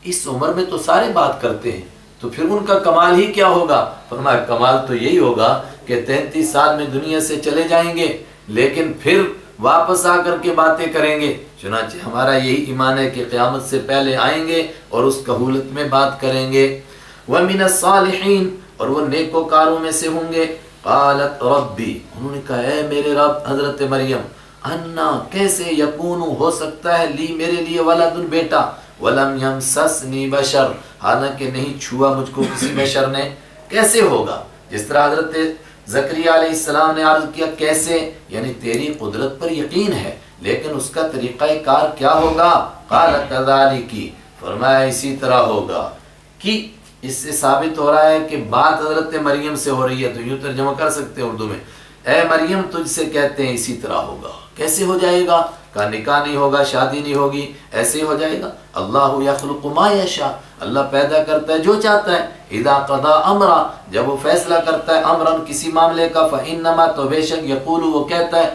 اس عمر میں تو سارے بات کرتے ہیں تو پھر ان کا کمال ہی کیا ہوگا؟ فرمایا کمال تو یہی ہوگا کہ 33 سال میں دنیا سے چلے جائیں گے لیکن پھر واپس آ کر کے باتیں کریں گے. چنانچہ ہمارا یہی ایمان ہے کہ قیامت سے پہلے آئیں گے اور اس کہولت میں بات کریں گے. وَمِنَ الصَّالِحِينَ اور وہ نیکوکاروں میں سے ہوں گے. قالت ربی انہوں نے کہا اے میرے رب حضرت مریم انا کیسے یکون ہو سکتا ہے لی میرے لیے ولد بیٹا ولم یمسسنی بشر حالانکہ نہیں چھوا مجھ کو کسی بشر نے. کیسے ہوگا؟ جس طرح حضرت زکریا علیہ السلام نے عرض کیا کیسے؟ یعنی تیری قدرت پر یقین ہے لیکن اس کا طریقہ کار کیا ہوگا؟ قال کذالک، فرمایا اسی طرح ہوگا. کہ اس سے ثابت ہو رہا ہے کہ بات حضرت مریم سے ہو رہی ہے، تو یوں ترجمہ کر سکتے ہیں اردو میں، اے مریم تجھ سے کہتے ہیں اسی طرح ہوگا. کیسے ہو جائے گا؟ کہا نکاح نہیں ہوگا، شادی نہیں ہوگی، ایسے ہی ہو جائے گا. اللہ یخلق ما یشاء، اللہ پیدا کرتا ہے جو چاہتا ہے. اذا قضا امرا، جب وہ فیصلہ کرتا ہے امرن کسی معاملے کا، فانما تو بے شک، یقول وہ کہتا ہے،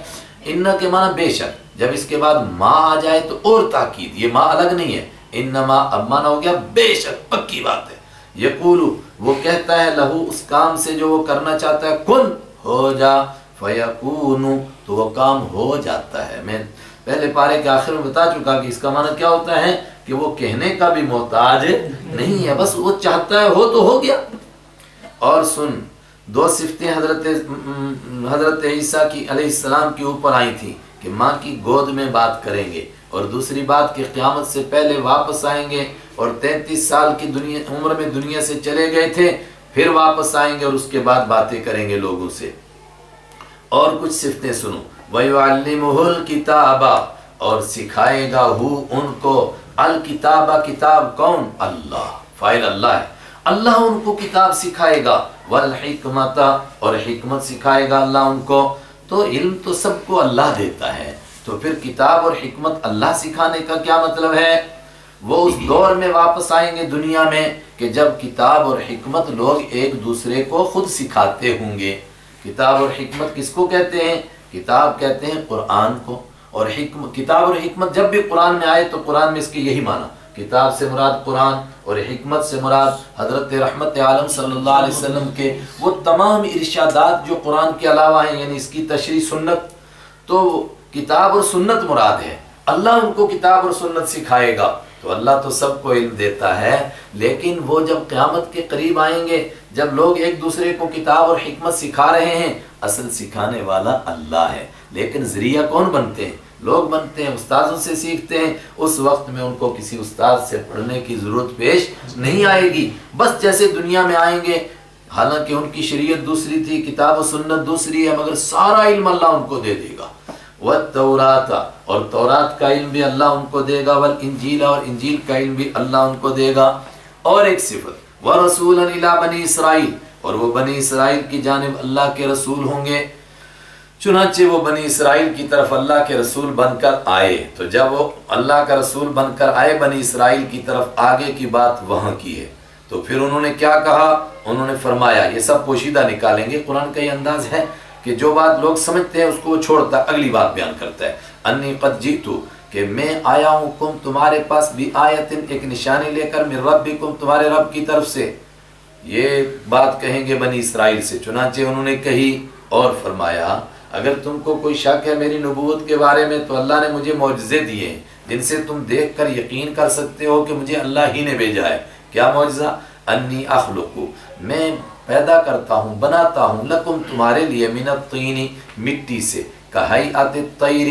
ان کے معنی بے شک، جب اس کے بعد ما آ جائے تو اور تاکید، یہ ما الگ نہیں ہے، انما اب معنی ہو گیا بے شک، پکی بات ہے. یقول وہ کہتا ہے لہو اس کام سے جو وہ کرنا چاہتا ہے، کن ہو جا، فیکون تو وہ کام ہو جاتا ہے. میں پہلے پارے کے آخر میں بتا چکا کہ اس کا معنی کیا ہوتا ہے کہ وہ کہنے کا بھی محتاج نہیں ہے، بس وہ چاہتا ہے ہو تو ہو گیا. اور سن، دو صفتیں حضرت عیسیٰ کی علیہ السلام کے اوپر آئی تھیں کہ ماں کی گود میں بات کریں گے، اور دوسری بات کہ قیامت سے پہلے واپس آئیں گے، اور 33 سال کی عمر میں دنیا سے چلے گئے تھے، پھر واپس آئیں گے اور اس کے بعد باتیں کریں گے لوگوں سے. اور کچھ صفتیں سنو، وَيُعَلِّمُهُ الْكِتَابَ، اور سکھائے گا ان کو الکتابہ، کتاب کون؟ اللہ، فاعل اللہ ہے، اللہ ان کو کتاب سکھائے گا، والحکمت، اور حکمت سکھائے گا اللہ ان کو. تو علم تو سب کو اللہ دیتا ہے، تو پھر کتاب اور حکمت اللہ سکھانے کا کیا مطلب ہے؟ وہ اس دور میں واپس آئیں گے دنیا میں کہ جب کتاب اور حکمت لوگ ایک دوسرے کو خود سکھاتے ہوں گے. کتاب اور حکمت کس کو کہتے ہیں؟ کتاب کہتے ہیں قرآن کو، اور کتاب اور حکمت جب بھی قرآن میں آئے تو قرآن میں اس کی یہی معنی، کتاب سے مراد قرآن اور حکمت سے مراد حضرت رحمت عالم صلی اللہ علیہ وسلم کے وہ تمام ارشادات جو قرآن کے علاوہ ہیں، یعنی اس کی تشریح سنت. تو کتاب اور سنت مراد ہے، اللہ ان کو کتاب اور سنت سکھائے گا. تو اللہ تو سب کو علم دیتا ہے، لیکن وہ جب قیامت کے قریب آئیں گے، جب لوگ ایک دوسرے کو کتاب اور حکمت سکھا رہے ہیں، اصل سکھانے والا اللہ ہے، لیکن ذریعہ کون بنتے ہیں؟ لوگ بنتے ہیں، استاذوں سے سیکھتے ہیں. اس وقت میں ان کو کسی استاد سے پڑھنے کی ضرورت پیش نہیں آئے گی. بس جیسے دنیا میں آئیں گے، حالانکہ ان کی شریعت دوسری تھی، کتاب و سنت دوسری ہے، مگر سارا علم اللہ ان کو دے دے گا. والتورات، اور تورات کا علم بھی اللہ ان کو دے گا، والانجیل، اور انجیل کا علم بھی اللہ ان کو دے گا. اور ایک صفت، ورسولا الی بنی اسرائیل، اور وہ بنی اسرائیل کی جانب اللہ کے رسول ہوں گے. چنانچہ وہ بنی اسرائیل کی طرف اللہ کے رسول بن کر آئے. تو جب وہ اللہ کا رسول بن کر آئے بنی اسرائیل کی طرف، آگے کی بات وہاں کی ہے. تو پھر انہوں نے کیا کہا؟ انہوں نے فرمایا، یہ سب پوشیدہ نکالیں گے، قرآن کا یہ انداز ہے کہ جو بات لوگ سمجھتے ہیں اس کو وہ چھوڑتا ہے، اگلی بات بیان کرتا ہے. انی قد جئتو، کہ میں آیا ہوں کم تمہارے پاس، بھی آیت، ایک نشانی لے کر، من ربکم، تمہارے رب کی طرف سے. یہ بات کہیں گے بنی اسرائیل سے. چنانچہ انہوں نے کہی اور فرمایا، اگر تم کو کوئی شک ہے میری نبوت کے بارے میں تو اللہ نے مجھے معجزے دیے ہیں جن سے تم دیکھ کر یقین کر سکتے ہو کہ مجھے اللہ ہی نے بھیجا ہے. کیا معجزہ؟ انی اخلق، میں پیدا کرتا ہوں، بناتا ہوں، لکم، تمہارے لیے، من الطین، مٹی سے، کہیئۃ الطیر،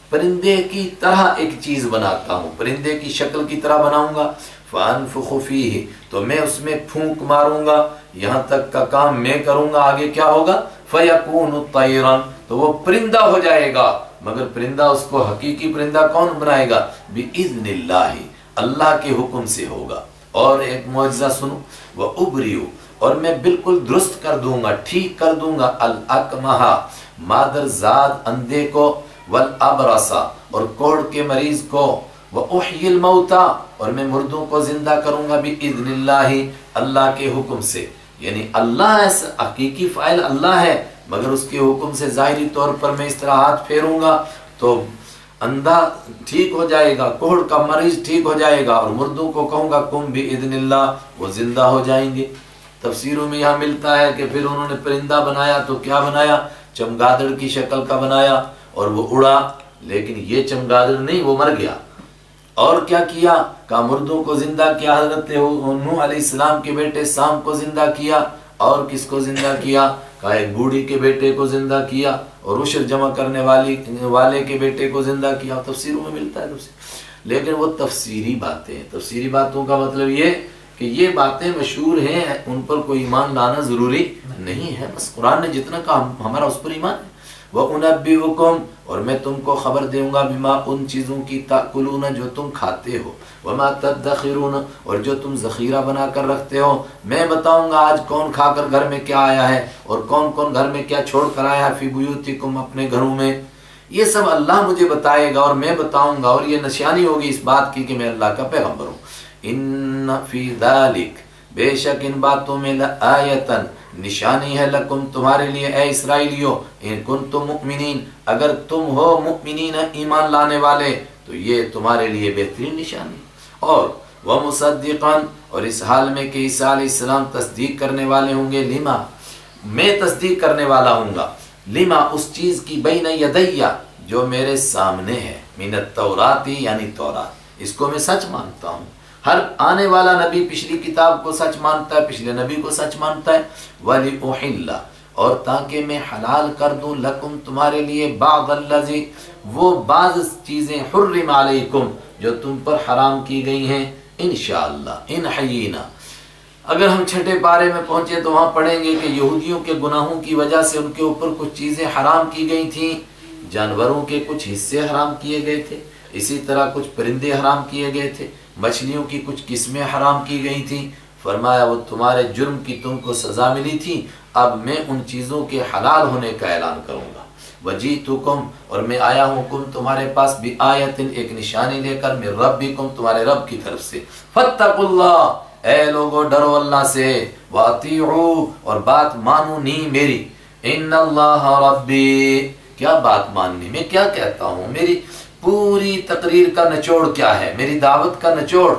پرندے کی طرح ایک چیز بناتا ہوں، پرندے کی شکل کی طرح بناؤں گا. فانفخ فیہ، تو میں اس میں پھونک ماروں گا، یہاں تک کا کام میں کروں گا. آگے کیا ہوگا؟ فیکون طیرا، تو وہ پرندہ ہو جائے گا. مگر پرندہ اس کو حقیقی پرندہ کون بنائے گا؟ باذن اللہ، اللہ کے حکم سے ہوگا. اور ایک معجزہ سنو، وابریء، اور میں بالکل درست کر دوں گا، ٹھیک کر دوں گا، الاکمہ، مادر زاد اندھے کو، والابرص، اور کوڑ کے مریض کو، واحیی الموتى، اور میں مردوں کو زندہ کروں گا، باذن اللہ، اللہ کے حکم سے. یعنی اللہ ایسا حقیقی فاعل اللہ ہے، مگر اس کے حکم سے ظاہری طور پر میں اس طرح ہاتھ پھیروں گا تو اندھا ٹھیک ہو جائے گا، کوڑ کا مریض ٹھیک ہو جائے گا، اور مردوں کو کہوں گا کم باذن اللہ، وہ زندہ ہو جائیں گے. تفسیروں میں یہاں ملتا ہے کہ پھر انہوں نے پرندہ بنایا تو کیا بنایا؟ چمگادڑ کی شکل کا بنایا، اور وہ اڑا، لیکن یہ چمگادڑ نہیں، وہ مر گیا. اور کیا کیا؟ کہا مردوں کو زندہ کیا، حضرت نوح علیہ السلام کے بیٹے سام کو زندہ کیا. اور کس کو زندہ کیا؟ کہا ایک بوڑھی کے بیٹے کو زندہ کیا، اور عشر جمع کرنے والے کے بیٹے کو زندہ کیا. تفسیروں میں ملتا ہے تفسیر، لیکن وہ تفسیری باتیں ہیں. تفسیری باتوں کا مطلب یہ کہ یہ باتیں مشہور ہیں، ان پر کوئی ایمان لانا ضروری نہیں ہے، بس قرآن نے جتنا کہا ہمارا اس پر ایمان ہے۔ وَأُنَبِّئُكُمْ اور میں تم کو خبر دوں گا بما ان چیزوں کی تأکلون جو تم کھاتے ہو، وما تدخرون اور جو تم ذخیرہ بنا کر رکھتے ہو، میں بتاؤں گا آج کون کھا کر گھر میں کیا آیا ہے اور کون کون گھر میں کیا چھوڑ کر آیا ہے، فی بیوتکم اپنے گھروں میں، یہ سب اللہ مجھے بتائے گا اور میں بتاؤں گا، اور یہ نشانی ہوگی اس بات کی کہ میں اللہ کا پیغمبر ہوں۔ ان فی ذالک بے شک ان باتوں میں لآیتن نشانی ہے، لکم تمہارے لیے اے اسرائیلیو، ان کنتم مؤمنین اگر تم ہو مؤمنین ایمان لانے والے تو یہ تمہارے لیے بہترین نشانی۔ اور ومصدقا اور اس حال میں کہ عیسیٰ علیہ السلام تصدیق کرنے والے ہوں گے، لما میں تصدیق کرنے والا ہوں گا، لما اس چیز کی بین یدیہ جو میرے سامنے ہے، من التورات یعنی تورات، اس کو میں سچ مانتا ہوں۔ ہر آنے والا نبی پچھلی کتاب کو سچ مانتا ہے، پچھلے نبی کو سچ مانتا ہے۔ وَلِأُحِلَّ اور تاکہ میں حلال کر دوں لکم تمہارے لیے بعض الذی وہ بعض چیزیں حرم علیکم جو تم پر حرام کی گئی ہیں، انشاءاللہ ان حیینا۔ اگر ہم چھٹے پارے میں پہنچے تو وہاں پڑھیں گے کہ یہودیوں کے گناہوں کی وجہ سے ان کے اوپر کچھ چیزیں حرام کی گئی تھیں، جانوروں کے کچھ حصے حرام کیے گئے تھے، اسی طرح کچھ پرندے حرام کیے گئے تھے، مچھلیوں کی کچھ قسمیں حرام کی گئی تھیں۔ فرمایا وہ تمہارے جرم کی تم کو سزا ملی تھی، اب میں ان چیزوں کے حلال ہونے کا اعلان کروں گا۔ وجیتکم اور میں آیا ہوں کم تمہارے پاس بآیت ایک نشانی لے کر، من ربکم تمہارے رب کی طرف سے، فاتقوا اللہ اے لوگو ڈرو اللہ سے، واطیعوا اور بات مانو نہیں میری، ان اللہ ربی کیا بات ماننی، میں کیا کہتا ہوں، میری پوری تقریر کا نچوڑ کیا ہے، میری دعوت کا نچوڑ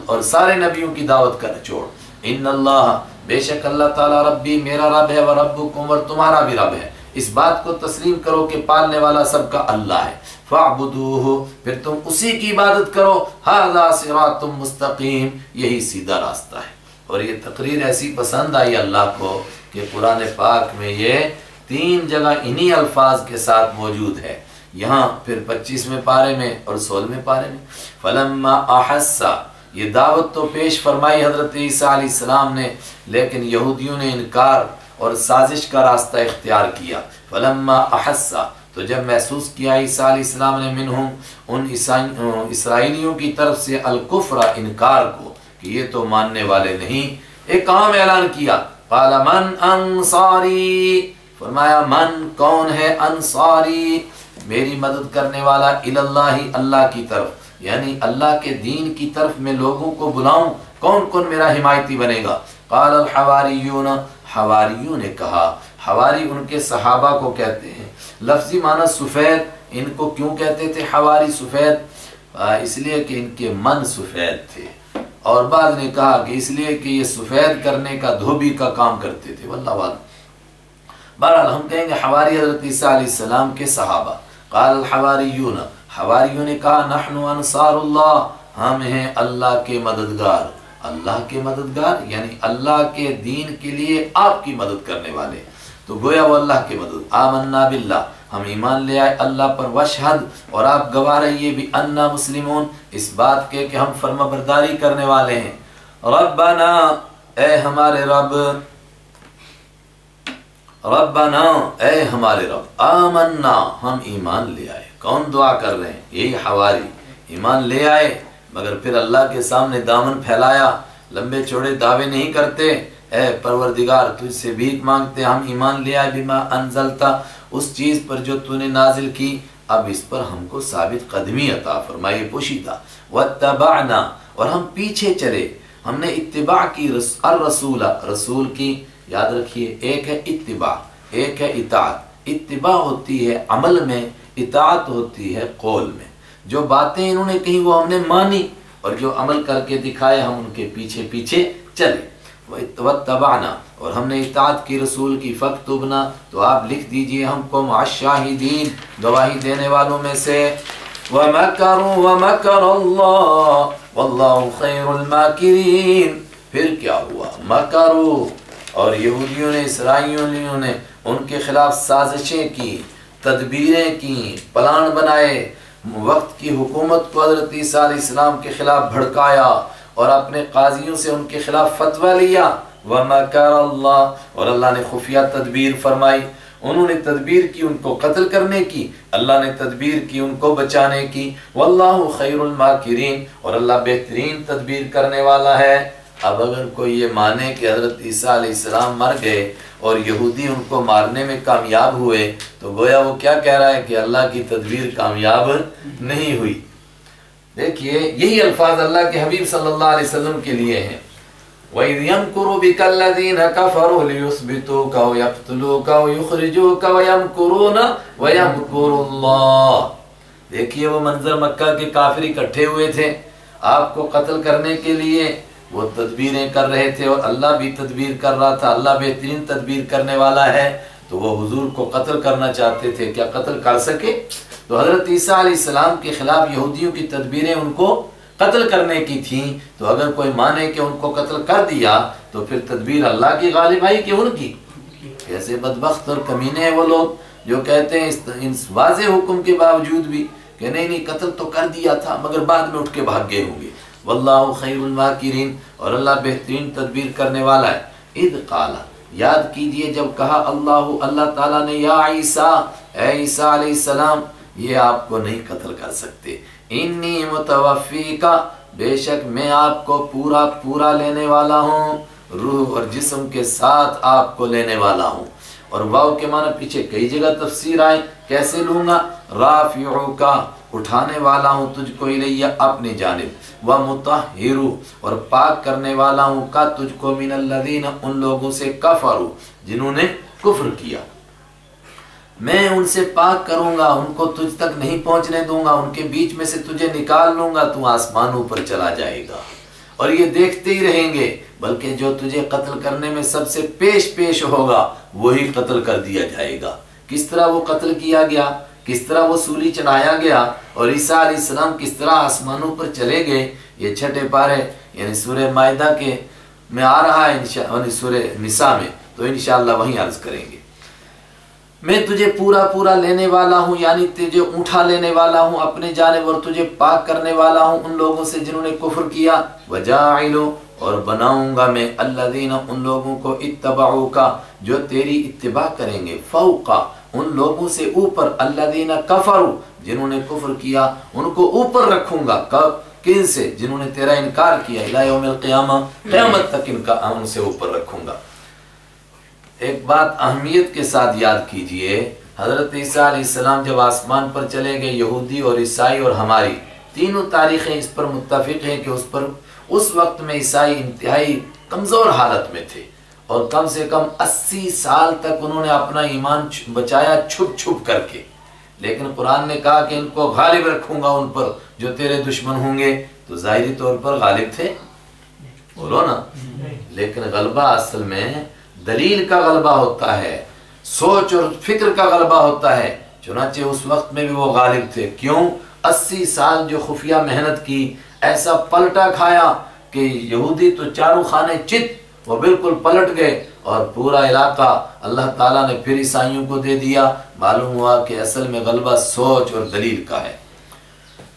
اور سارے نبیوں کی دعوت کا نچوڑ، ان اللہ بے شک اللہ تعالیٰ ربی میرا رب ہے، وربکم اور تمہارا بھی رب ہے، اس بات کو تسلیم کرو کہ پالنے والا سب کا اللہ ہے، فاعبدوہ پھر تم اسی کی عبادت کرو، ھذا صراط مستقیم یہی سیدھا راستہ ہے۔ اور یہ تقریر ایسی پسند آئی اللہ کو کہ قرآن پاک میں یہ 3 جگہ انہی الفاظ کے ساتھ موجود ہے، یہاں پھر 25ویں پارے میں اور 16ویں پارے میں۔ فلما احس یہ دعوت تو پیش فرمائی حضرت عیسیٰ علیہ السلام نے، لیکن یہودیوں نے انکار اور سازش کا راستہ اختیار کیا۔ فلما احس تو جب محسوس کیا عیسیٰ علیہ السلام نے منہم ان اسرائیلیوں کی طرف سے الکفر انکار کو کہ یہ تو ماننے والے نہیں، ایک عام اعلان کیا، قال من انصاری فرمایا من کون ہے، انصاری میری مدد کرنے والا، الاللہ اللہ کی طرف یعنی اللہ کے دین کی طرف میں لوگوں کو بلاؤں، کون کون میرا حمایتی بنے گا؟ قال الحواریون حواریوں نے کہا، حواری ان کے صحابہ کو کہتے ہیں، لفظی معنی سفید، ان کو کیوں کہتے تھے حواری سفید؟ اس لیے کہ ان کے من سفید تھے، اور بعض نے کہا کہ اس لیے کہ یہ سفید کرنے کا دھوبی کا کام کرتے تھے، واللہ عالم۔ بہرحال ہم کہیں گے حواری حضرت عیسیٰ علیہ السلام کے صحابہ۔ قال الحواریون حواریوں نے کہا نحن انصار اللہ ہم ہیں اللہ کے مددگار، اللہ کے مددگار یعنی اللہ کے دین کے لیے آپ کی مدد کرنے والے، تو گویا وہ اللہ کے مدد۔ آمنا باللہ ہم ایمان لے آئے اللہ پر، وشہد اور آپ گواہ رہیے بھی انا مسلمون اس بات کے کہ ہم فرما برداری کرنے والے ہیں۔ ربنا اے ہمارے رب، ربنا اے ہمارے رب، آمنا ہم ایمان لے آئے۔ کون دعا کر رہے ہیں؟ یہی حواری ایمان لے آئے، مگر پھر اللہ کے سامنے دامن پھیلایا، لمبے چوڑے دعوے نہیں کرتے، اے پروردگار تجھ سے بھیک مانگتے ہم ایمان لے آئے، بما انزلتا اس چیز پر جو تو نے نازل کی، اب اس پر ہم کو ثابت قدمی عطا فرمائے پوشیدہ، واتبعنا اور ہم پیچھے چلے، ہم نے اتباع کی، الرسول رسول کی، یاد رکھیے ایک ہے اتباع ایک ہے اطاعت، اتباع ہوتی ہے عمل میں، اطاعت ہوتی ہے قول میں، جو باتیں انہوں نے کہیں وہ ہم نے مانی اور جو عمل کر کے دکھائے ہم ان کے پیچھے پیچھے چلے۔ واتبعنا اور ہم نے اطاعت کی رسول کی، فاکتبنا تو آپ لکھ دیجئے ہم کو مع الشاہدین گواہی دینے والوں میں سے، وَمَكَرُوا وَمَكَرَ اللَّهُ وَاللَّهُ خَيْرُ الْمَاكِرِينَ۔ پھر کیا ہوا؟ مکروا اور یہودیوں نے اسرائیلیوں نے ان کے خلاف سازشیں کی، تدبیریں کی، پلان بنائے، وقت کی حکومت کو حضرت عیسیٰ علیہ السلام کے خلاف بھڑکایا، اور اپنے قاضیوں سے ان کے خلاف فتویٰ لیا، وَمَكَرَ اللَّهُ، اور اللہ نے خفیہ تدبیر فرمائی، انہوں نے تدبیر کی ان کو قتل کرنے کی، اللہ نے تدبیر کی ان کو بچانے کی، واللہ خیر الماکرین، اور اللہ بہترین تدبیر کرنے والا ہے۔ اب اگر کوئی یہ مانے کہ حضرت عیسیٰ علیہ السلام مر گئے اور یہودی ان کو مارنے میں کامیاب ہوئے، تو گویا وہ کیا کہہ رہا ہے کہ اللہ کی تدبیر کامیاب نہیں ہوئی۔ دیکھیے یہی الفاظ اللہ کے حبیب صلی اللہ علیہ وسلم کے لیے ہیں، وَإِذْ يَمْكُرُ بِكَ الَّذِينَ كَفَرُوا لِيُثْبِتُوكَ وَيَقْتُلُوكَ وَيُخْرِجُوكَ وَيَمْكُرُونَ وَيَمْكُرُ اللَّهُ۔ دیکھیے وہ منظر، مکہ کے کافر اکٹھے ہوئے تھے آپ کو قتل کرنے کے لیے، وہ تدبیریں کر رہے تھے اور اللہ بھی تدبیر کر رہا تھا، اللہ بہترین تدبیر کرنے والا ہے۔ تو وہ حضور کو قتل کرنا چاہتے تھے، کیا قتل کر سکے؟ تو حضرت عیسیٰ علیہ السلام کے خلاف یہودیوں کی تدبیریں ان کو قتل کرنے کی تھیں، تو اگر کوئی مانے کہ ان کو قتل کر دیا تو پھر تدبیر اللہ کی غالب آئی کہ ان کی؟ کیسے بدبخت اور کمینے ہیں وہ لوگ جو کہتے ہیں اس واضح حکم کے باوجود بھی کہ نہیں قتل تو کر دیا تھا مگر بعد میں اٹھ کے بھاگ گئے ہوں گے۔ واللہ خیر الماکرین، اور اللہ بہترین تدبیر کرنے والا ہے۔ اذ قال، یاد کیجئے جب کہا اللہ تعالیٰ نے، یا عیسیٰ، اے عیسیٰ علیہ السلام، یہ آپ کو نہیں قتل کر سکتے، انی متوفیکا، بے شک میں آپ کو پورا لینے والا ہوں، روح اور جسم کے ساتھ آپ کو لینے والا ہوں۔ اور واو کے معنی پیچھے کئی جگہ تفسیر آئے، کیسے لوں گا؟ رافعوکا، اٹھانے والا ہوں تجھ کو الیہ اپنی جانب، ومطہرو، اور پاک کرنے والا ہوں کا تجھ کو من الذین، ان لوگوں سے کفروا، جنہوں نے کفر کیا، میں ان سے پاک کروں گا، ان کو تجھ تک نہیں پہنچنے دوں گا، ان کے بیچ میں سے تجھے نکال لوں گا، تو آسمانوں پر چلا جائے گا اور یہ دیکھتے ہی رہیں گے، بلکہ جو تجھے قتل کرنے میں سب سے پیش ہوگا وہی قتل کر دیا جائے گا۔ کس طرح وہ قتل کیا گیا، کس طرح وہ سولی چڑھایا گیا، اور عیسیٰ علیہ السلام کس طرح آسمانوں پر چلے گئے، یہ چھٹے پارے یعنی سورہ مائدہ کے میں آ رہا ہے، سورہ نساء میں، تو انشاءاللہ وہیں عرض کریں گے۔ میں تجھے پورا لینے والا ہوں، یعنی تجھے اٹھا لینے والا ہوں اپنے جانب، اور تجھے پاک کرنے والا ہوں ان لوگوں سے جنہوں نے کفر کیا، وجاعل، اور بناؤں گا میں الذین، ان لوگوں کو اتبعوک، جو تیری اتباع کریں گے، فوق، ان لوگوں سے اوپر، الذین کفروا، جنہوں نے کفر کیا ان کو اوپر رکھوں گا، کن سے؟ جنہوں نے تیرا انکار کیا، الی یوم القیامہ، قیامت تک ان سے اوپر رکھوں گا۔ ایک بات اہمیت کے ساتھ یاد کیجئے، حضرت عیسیٰ علیہ السلام جب آسمان پر چلے گئے، یہودی اور عیسائی اور ہماری تینوں تاریخیں اس پر متفق ہیں کہ اس وقت میں عیسائی انتہائی کمزور حالت میں تھے، اور کم سے کم 80 سال تک انہوں نے اپنا ایمان بچایا چھپ کر کے، لیکن قرآن نے کہا کہ ان کو غالب رکھوں گا ان پر جو تیرے دشمن ہوں گے، تو ظاہری طور پر غالب تھے، بولو نا، لیکن غلبہ اصل میں دلیل کا غلبہ ہوتا ہے، سوچ اور فکر کا غلبہ ہوتا ہے، چنانچہ اس وقت میں بھی وہ غالب تھے۔ کیوں؟ 80 سال جو خفیہ محنت کی، ایسا پلٹا کھایا کہ یہودی تو چاروں خانے چت، وہ بالکل پلٹ گئے، اور پورا علاقہ اللہ تعالیٰ نے پھر عیسائیوں کو دے دیا۔ معلوم ہوا کہ اصل میں غلبہ سوچ اور دلیل کا ہے۔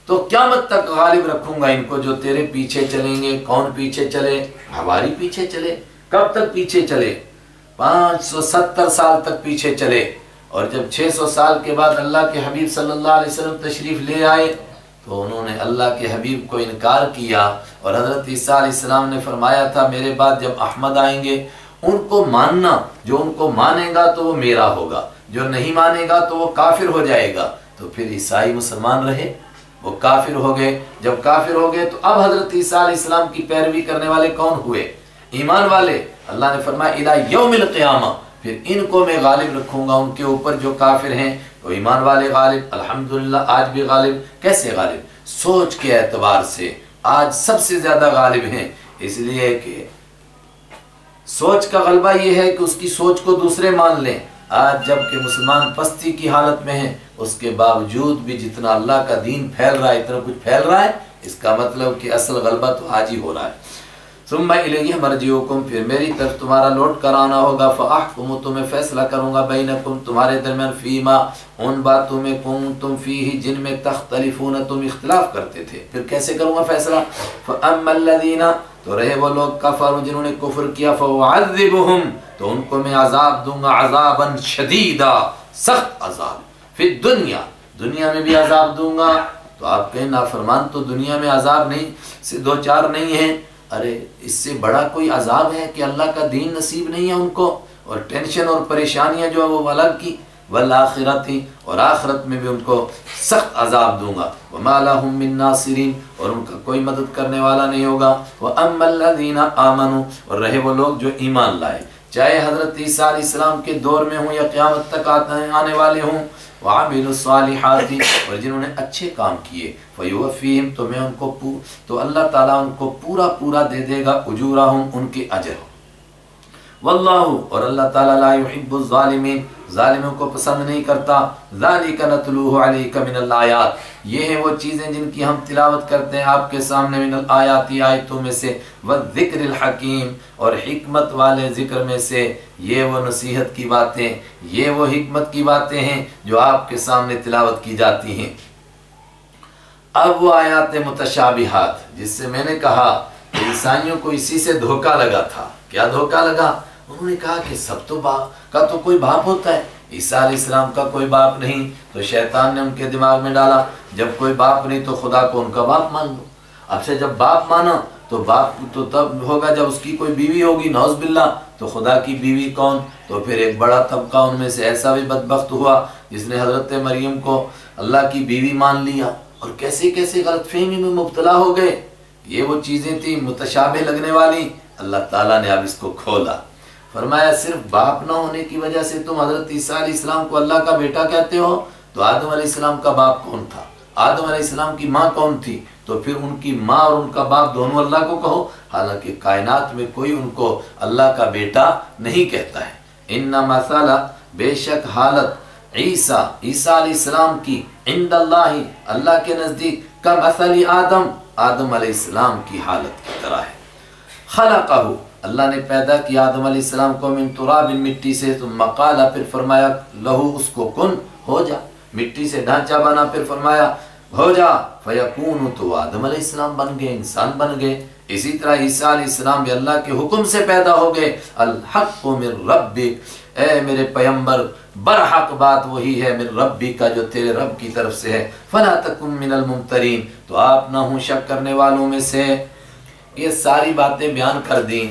تو قیامت تک غالب رکھوں گا ان کو جو تیرے پیچھے چلیں گے۔ کون پیچھے چلے؟ ہماری پیچھے چلے۔ کب تک پیچھے چلے؟ 570 سال تک پیچھے چلے، اور جب 600 سال کے بعد اللہ کے حبیب صلی اللہ علیہ وسلم تشریف لے آئے تو انہوں نے اللہ کے حبیب کو انکار کیا، اور حضرت عیسیٰ علیہ السلام نے فرمایا تھا میرے بعد جب احمد آئیں گے ان کو ماننا، جو ان کو مانے گا تو وہ میرا ہوگا، جو نہیں مانے گا تو وہ کافر ہو جائے گا۔ تو پھر عیسائی مسلمان رہے، وہ کافر ہو گئے۔ جب کافر ہو گئے تو اب حضرت عیسیٰ علیہ السلام کی پیروی کرنے والے کون ہوئے؟ ایمان والے۔ اللہ نے فرمایا الی یوم القیامہ، پھر ان کو میں غالب رکھوں گا ان کے اوپر جو کافر ہیں، تو ایمان والے غالب۔ الحمدللہ آج بھی غالب۔ کیسے غالب؟ سوچ کے اعتبار سے آج سب سے زیادہ غالب ہیں، اس لیے کہ سوچ کا غلبہ یہ ہے کہ اس کی سوچ کو دوسرے مان لیں۔ آج جب کہ مسلمان پستی کی حالت میں ہیں، اس کے باوجود بھی جتنا اللہ کا دین پھیل رہا ہے، اتنا کچھ پھیل رہا ہے، اس کا مطلب کہ اصل غلبہ تو آج ہی ہو رہا ہے۔ ثم الیہ مرجعکم، پھر میری طرف تمہارا لوٹ کر آنا ہوگا، فاحکم، تمہیں فیصلہ کروں گا، بینکم، تمہارے درمیان، فیما، ان باتوں میں، کنتم فیہ، جن میں تختلفون، تم اختلاف کرتے تھے، پھر کیسے کروں گا فیصلہ؟ فاما الذین، تو رہے وہ لوگ، کفروا، جنہوں نے کفر کیا، فاعذبہم، تو ان کو میں عذاب دوں گا، عذابا شدیدا، سخت عذاب، فی الدنیا، دنیا میں بھی عذاب دوں گا۔ تو آپ کہیں نافرمان تو دنیا میں عذاب نہیں سے دو چار نہیں ہیں، ارے اس سے بڑا کوئی عذاب ہے کہ اللہ کا دین نصیب نہیں ہے ان کو، اور ٹینشن اور پریشانیاں جو ہے وہ الگ کی، والآخرت، اور آخرت میں بھی ان کو سخت عذاب دوں گا، وما لہم من ناصرین، اور ان کا کوئی مدد کرنے والا نہیں ہوگا، واما الذین آمنوا، اور رہے وہ لوگ جو ایمان لائے، چاہے حضرت عیسیٰ علیہ السلام کے دور میں ہوں یا قیامت تک آنے والے ہوں، وعملوا الصالحات، اور جنہوں نے اچھے کام کیے، فیوفیہم، تو میں ان کو تو اللہ تعالیٰ ان کو پورا دے دے گا، اجورہم، ان کے اجر، واللہ، اور اللہ تعالیٰ لا یحب الظالمین، ظالموں کو پسند نہیں کرتا، ذالک نتلوہ علیک من الآیات، یہ ہیں وہ چیزیں جن کی ہم تلاوت کرتے ہیں آپ کے سامنے، من الآیات، آیتوں میں سے، والذکر الحکیم، اور حکمت والے ذکر میں سے، یہ وہ نصیحت کی باتیں، یہ وہ حکمت کی باتیں ہیں جو آپ کے سامنے تلاوت کی جاتی ہیں۔ اب وہ آیات متشابہات، جس سے میں نے کہا کہ عیسائیوں کو اسی سے دھوکہ لگا تھا، کیا دھوکہ لگا؟ انہوں نے کہا کہ سب تو باپ کا تو کوئی باپ ہوتا ہے، عیسیٰ علیہ السلام کا کوئی باپ نہیں، تو شیطان نے ان کے دماغ میں ڈالا جب کوئی باپ نہیں تو خدا کو ان کا باپ مان لو۔ اب سے جب باپ مانا تو باپ تو تب ہوگا جب اس کی کوئی بیوی ہوگی، نعوذ باللہ، تو خدا کی بیوی کون؟ تو پھر ایک بڑا طبقہ ان میں سے ایسا بھی بدبخت ہوا جس نے حضرت مریم کو اللہ کی بیوی مان لیا، اور کیسے کیسے غلط فہمی میں مبتلا ہو گئے۔ یہ وہ چیزیں تھیں متشابہ لگنے والی، اللہ تعالیٰ نے اب اس کو کھولا، فرمایا صرف باپ نہ ہونے کی وجہ سے تم حضرت عیسیٰ علیہ السلام کو اللہ کا بیٹا کہتے ہو، تو آدم علیہ السلام کا باپ کون تھا؟ آدم علیہ السلام کی ماں کون تھی؟ تو پھر ان کی ماں اور ان کا باپ دونوں اللہ کو کہو، حالانکہ کائنات میں کوئی ان کو اللہ کا بیٹا نہیں کہتا ہے۔ ان مثلا، بے شک حالت، عیسیٰ علیہ السلام کی، عند اللہ، اللہ کے نزدیک، کمثل آدم علیہ السلام کی حالت کی طرح ہے۔ خلقہ، اللہ نے پیدا کیا آدم علیہ السلام کو، من تراب، مٹی سے، ثم قال، پھر فرمایا، لہو، اس کو، کن، ہو جا، مٹی سے ڈھانچہ بنا، پھر فرمایا ہو جا، فیکون، تو آدم علیہ السلام بن گئے، انسان بن گئے۔ اسی طرح عیسیٰ علیہ السلام بھی اللہ کے حکم سے پیدا ہو گئے، الحق من ربک، اے میرے پیغمبر، برحق بات وہی ہے، من ربک، جو تیرے رب کی طرف سے ہے، فلا تکن من الممترین، تو آپ نہ ہوں شک کرنے والوں میں سے۔ یہ ساری باتیں بیان کر دیں۔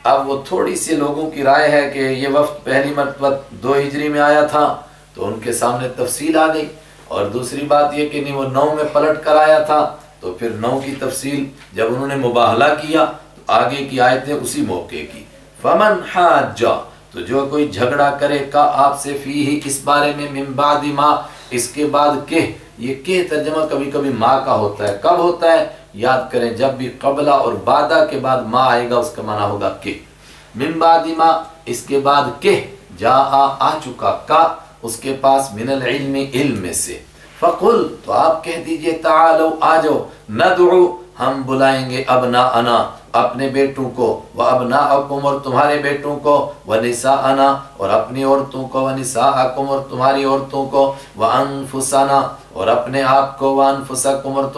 اب وہ تھوڑی سی لوگوں کی رائے ہے کہ یہ وفد پہلی مرتبہ 2 ہجری میں آیا تھا تو ان کے سامنے تفصیل آ گئی، اور دوسری بات یہ کہ نہیں، وہ 9 میں پلٹ کر آیا تھا، تو پھر 9 کی تفصیل جب انہوں نے مباہلہ کیا تو آگے کی آیتیں اسی موقع کی۔ فمن حاجہ، تو جو کوئی جھگڑا کرے کا آپ سے، فیہ، اس بارے میں، من بعد ما، اس کے بعد کہ، یہ کہ ترجمہ کبھی کبھی ما کا ہوتا ہے، کب ہوتا ہے یاد کریں، جب بھی قبلہ اور بعدہ کے بعد ما آئے گا اس کا معنی ہوگا کہ، من بعد ما، اس کے بعد کہ، جا آ چکا، کا اس کے پاس، من العلم، علم میں سے، فقل، تو آپ کہہ دیجئے، تعالو، آ جاؤ، ندعو، ہم بلائیں گے، ابناءنا، اپنے بیٹوں کو، وابناءکم، اور تمہارے بیٹوں کو، ونساءنا، اور اپنی عورتوں کو، ونساءکم، اور تمہاری عورتوں کو، وانفسنا، اور اپنے آپ کو، وانفسکم، اور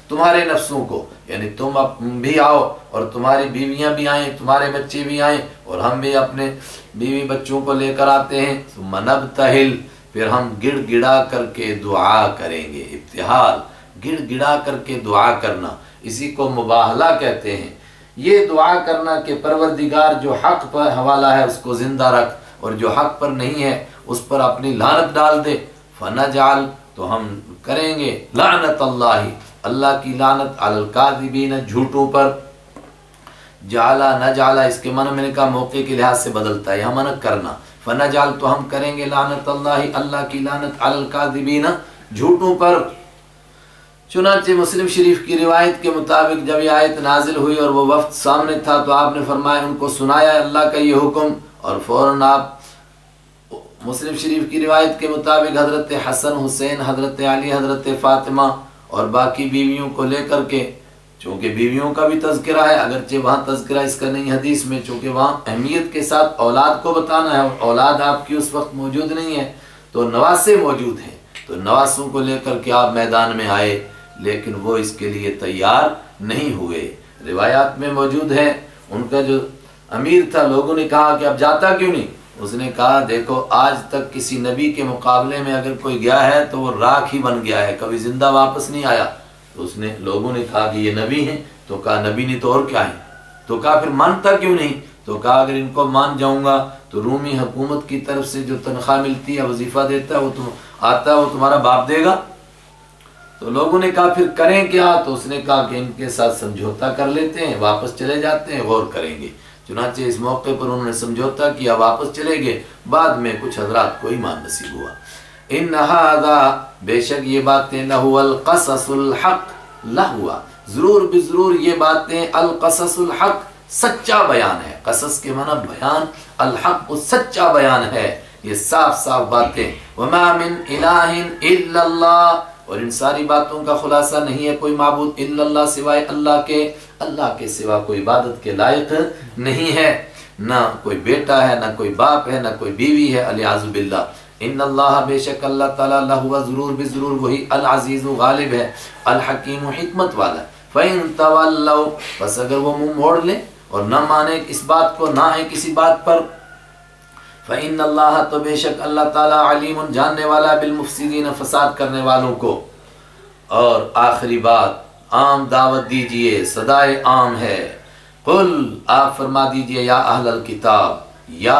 تمہارے نفسوں کو، یعنی تم بھی آؤ اور تمہاری بیویاں بھی آئیں، تمہارے بچے بھی آئیں، اور ہم بھی اپنے بیوی بچوں کو لے کر آتے ہیں، ثم نبتہل، پھر ہم گڑ گڑا کر کے دعا کریں گے، ابتہال، گڑ گڑا کر کے دعا کرنا، اسی کو مباہلہ کہتے ہیں۔ یہ دعا کرنا کہ پروردگار جو حق پر حوالہ ہے اس کو زندہ رکھ، اور جو حق پر نہیں ہے اس پر اپنی لعنت ڈال دے، فنجعل، تو ہم کریں گے، لعنت اللہ، اللہ کی لعنت، علی الکاذبین، جھوٹوں پر، جعلا، نجعلا، اس کے معنی میں نے کہا موقع کے لحاظ سے بدلتا ہے، یہاں منع کرنا، فنجعل، تو ہم کریں گے، لعنت اللہ، اللہ کی لعنت، علی الکاذبین، جھوٹوں پر۔ چنانچہ مسلم شریف کی روایت کے مطابق جب یہ آیت نازل ہوئی اور وہ وفد سامنے تھا تو آپ نے فرمایا، ان کو سنایا اللہ کا یہ حکم، اور فوراً آپ، مسلم شریف کی روایت کے مطابق حضرت حسن، حسین، حضرت علی، حضرت فاطمہ اور باقی بیویوں کو لے کر کے چونکہ بیویوں کا بھی تذکرہ ہے، اگرچہ وہاں تذکرہ اس کا نہیں حدیث میں، چونکہ وہاں اہمیت کے ساتھ اولاد کو بتانا ہے، اور اولاد آپ کی اس وقت موجود نہیں ہے، تو نواسے موجود ہیں، تو نواسوں کو لے کر کے آپ میدان میں آئے، لیکن وہ اس کے لیے تیار نہیں ہوئے۔ روایات میں موجود ہے، ان کا جو امیر تھا، لوگوں نے کہا کہ اب جاتا کیوں نہیں؟ اس نے کہا دیکھو آج تک کسی نبی کے مقابلے میں اگر کوئی گیا ہے تو وہ راکھ ہی بن گیا ہے، کبھی زندہ واپس نہیں آیا۔ تو اس نے، لوگوں نے کہا کہ یہ نبی ہیں، تو کہا نبی نہیں تو اور کیا ہے؟ تو کہا پھر مانتا کیوں نہیں؟ تو کہا اگر ان کو مان جاؤں گا تو رومی حکومت کی طرف سے جو تنخواہ ملتی ہے، وظیفہ دیتا ہے، وہ تم آتا ہے، وہ تمہارا باپ دے گا۔ تو لوگوں نے کہا پھر کریں کیا؟ تو اس نے کہا کہ ان کے ساتھ سمجھوتا کر لیتے ہیں، واپس چلے جاتے ہیں، غور کریں گے۔ چنانچہ اس موقع پر انہوں نے سمجھوتا کیا، واپس چلے گئے، بعد میں کچھ حضرات کو ایمان نصیب ہوا۔ ان ھذا، بے شک یہ باتیں، لہو القصص الحق، لہوا ضرور بضرور یہ باتیں، القصص الحق سچا بیان ہے، قصص کے معنی بیان، الحق سچا بیان ہے، یہ صاف صاف باتیں۔ وما من الہ الا اللہ، اور ان ساری باتوں کا خلاصہ نہیں ہے کوئی معبود الا اللہ سوائے اللہ کے سوا کوئی عبادت کے لائق نہیں ہے، نہ کوئی بیٹا ہے، نہ کوئی باپ ہے، نہ کوئی بیوی ہے، الیاذ باللہ۔ ان اللہ، بے شک اللہ تعالیٰ، لہو ضرور بضرور وہی العزیز غالب ہے، الحکیم حکمت والا۔ فَإِن تَوَلَّوْا، بس اگر وہ منہ موڑ لیں اور نہ مانے اس بات کو، نہ آئے کسی بات پر، فَإِنَّ اللَّهَ، تو بے شک اللہ تعالیٰ، علیم جاننے والا، بالمفسدین فساد کرنے والوں کو۔ اور آخری بات، عام دعوت دیجئے، صدائے عام ہے۔ قل، آپ فرما دیجئے، یا اہل الکتاب، یا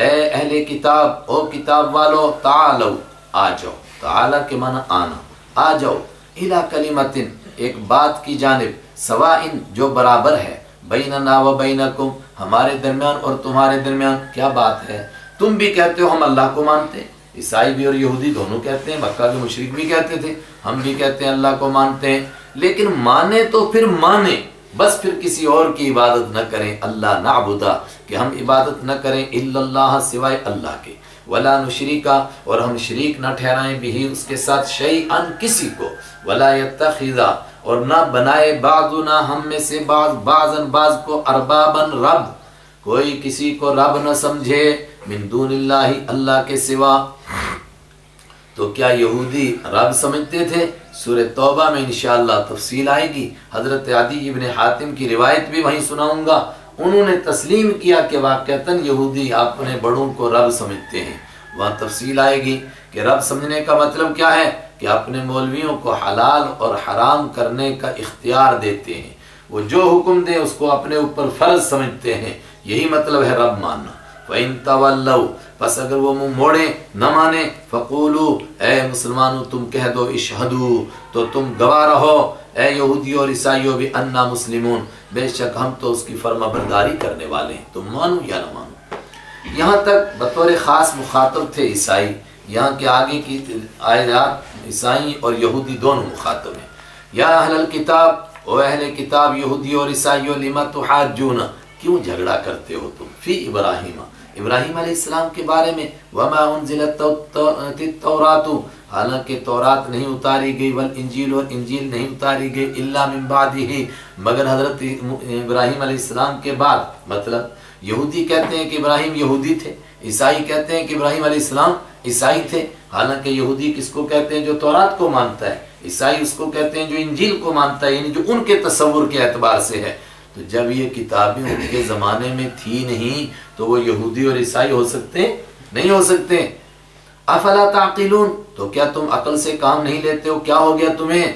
اے اہل کتاب، او کتاب والو، تعالو، آ جاؤ، تعالی کے معنی آنا، آ جاؤ، الی کلمۃ، ایک بات کی جانب، سوائن، جو برابر ہے، بیننا و بینکم، ہمارے درمیان اور تمہارے درمیان۔ کیا بات ہے؟ تم بھی کہتے ہو ہم اللہ کو مانتے ہیں، عیسائی بھی اور یہودی دونوں کہتے ہیں، مکہ کے مشرک بھی کہتے تھے ہم بھی کہتے ہیں اللہ کو مانتے ہیں، لیکن مانے تو پھر مانے، بس پھر کسی اور کی عبادت نہ کریں، اللہ نعبدا، کہ ہم عبادت نہ کریں، الا اللہ، سوائے اللہ کے، ولا نشرکا، اور ہم شریک نہ ٹھہرائیں بھی اس کے ساتھ، شیئن، کسی کو، ولا یتخذا، اور نہ بنائے بعضنا، ہم میں سے بعض، بعضن، بعض کو، اربابن، رب، کوئی کسی کو رب نہ سمجھے، من دون اللہ، اللہ کے سوا۔ تو کیا یہودی رب سمجھتے تھے؟ سورہ توبہ میں انشاءاللہ تفصیل آئے گی، حضرت عدی ابن حاتم کی روایت بھی وہیں سناؤں گا، انہوں نے تسلیم کیا کہ واقعتاً یہودی اپنے بڑوں کو رب سمجھتے ہیں، وہاں تفصیل آئے گی کہ رب سمجھنے کا مطلب کیا ہے، کہ اپنے مولویوں کو حلال اور حرام کرنے کا اختیار دیتے ہیں، وہ جو حکم دیں اس کو اپنے اوپر فرض سمجھتے ہیں، یہی مطلب ہے رب ماننا۔ فَإِن تَوَلَّوْا، پس اگر وہ منہ موڑیں، نہ مانے، فَقُولُوا، اے مسلمانوں تم کہہ دو، اشہدوا، تو تم گواہ رہو، اے یہودیوں اور عیسائیوں، بِأَنَّا مُسْلِمُونَ، بے شک ہم تو اس کی فرما برداری کرنے والے ہیں، تم مانو یا نہ مانو۔ یہاں تک بطور خاص مخاطب تھے عیسائی، یہاں کے آگے کی آیات عیسائی اور یہودی دونوں مخاطب ہیں۔ یا اہل الکتاب، او اہل کتاب، یہودی اور عیسائیوں، لِمَ تُحَاجُّونَ، کیوں جھگڑا کرتے ہو تم، فی ابراہیم، ابراہیم علیہ السلام کے بارے میں، وما انزلت التوراۃ، حالانکہ تورات نہیں اتاری گئی، والانجیل، اور انجیل نہیں اتاری گئی، الا من بعدہ، مگر حضرت ابراہیم علیہ السلام کے بعد۔ مطلب یہودی کہتے ہیں کہ ابراہیم یہودی تھے، عیسائی کہتے ہیں کہ ابراہیم علیہ السلام عیسائی تھے، حالانکہ یہودی کس کو کہتے ہیں؟ جو تورات کو مانتا ہے، عیسائی اس کو کہتے ہیں جو انجیل کو مانتا ہے، یعنی جو ان کے تصور کے اعتبار سے ہے۔ تو جب یہ کتابیں ان کے زمانے میں تھی نہیں تو وہ یہودی اور عیسائی ہو سکتے نہیں ہو سکتے۔ افلا تعقلون، تو کیا تم عقل سے کام نہیں لیتے ہو؟ کیا ہو گیا تمہیں؟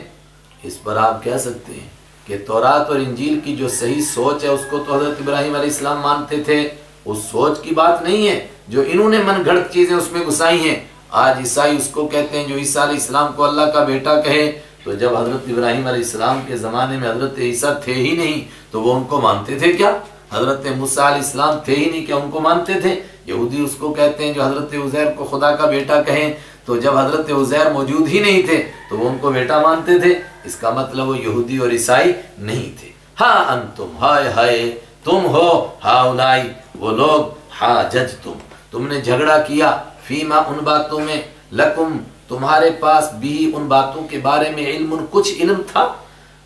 اس پر آپ کہہ سکتے ہیں کہ تورات اور انجیل کی جو صحیح سوچ ہے اس کو تو حضرت ابراہیم علیہ السلام مانتے تھے، اس سوچ کی بات نہیں ہے جو انہوں نے من گھڑت چیزیں اس میں گھسائی ہیں۔ آج عیسائی اس کو کہتے ہیں، جو عیسیٰ علیہ السلام کو اللہ کا بیٹا کہے، تو جب حضرت ابراہیم علیہ السلام کے زمانے میں حضرت عیسیٰ تھے ہی نہیں تو وہ ان کو مانتے تھے کیا؟ حضرت موسیٰ علیہ السلام تھے ہی نہیں کیا ان کو مانتے تھے؟ یہودی اس کو کہتے ہیں جو حضرت عزیر کو خدا کا بیٹا کہیں، تو جب حضرت عزیر موجود ہی نہیں تھے تو وہ ان کو بیٹا مانتے تھے، اس کا مطلب وہ یہودی اور عیسائی نہیں تھے۔ ہاں انتم، ہائے ہائے تم ہو، ہاؤلائی وہ لوگ، حاججتم تم نے جھگڑا کیا، فیما ان باتوں میں، لکم تمہارے پاس بھی ان باتوں کے بارے میں علم کچھ علم تھا،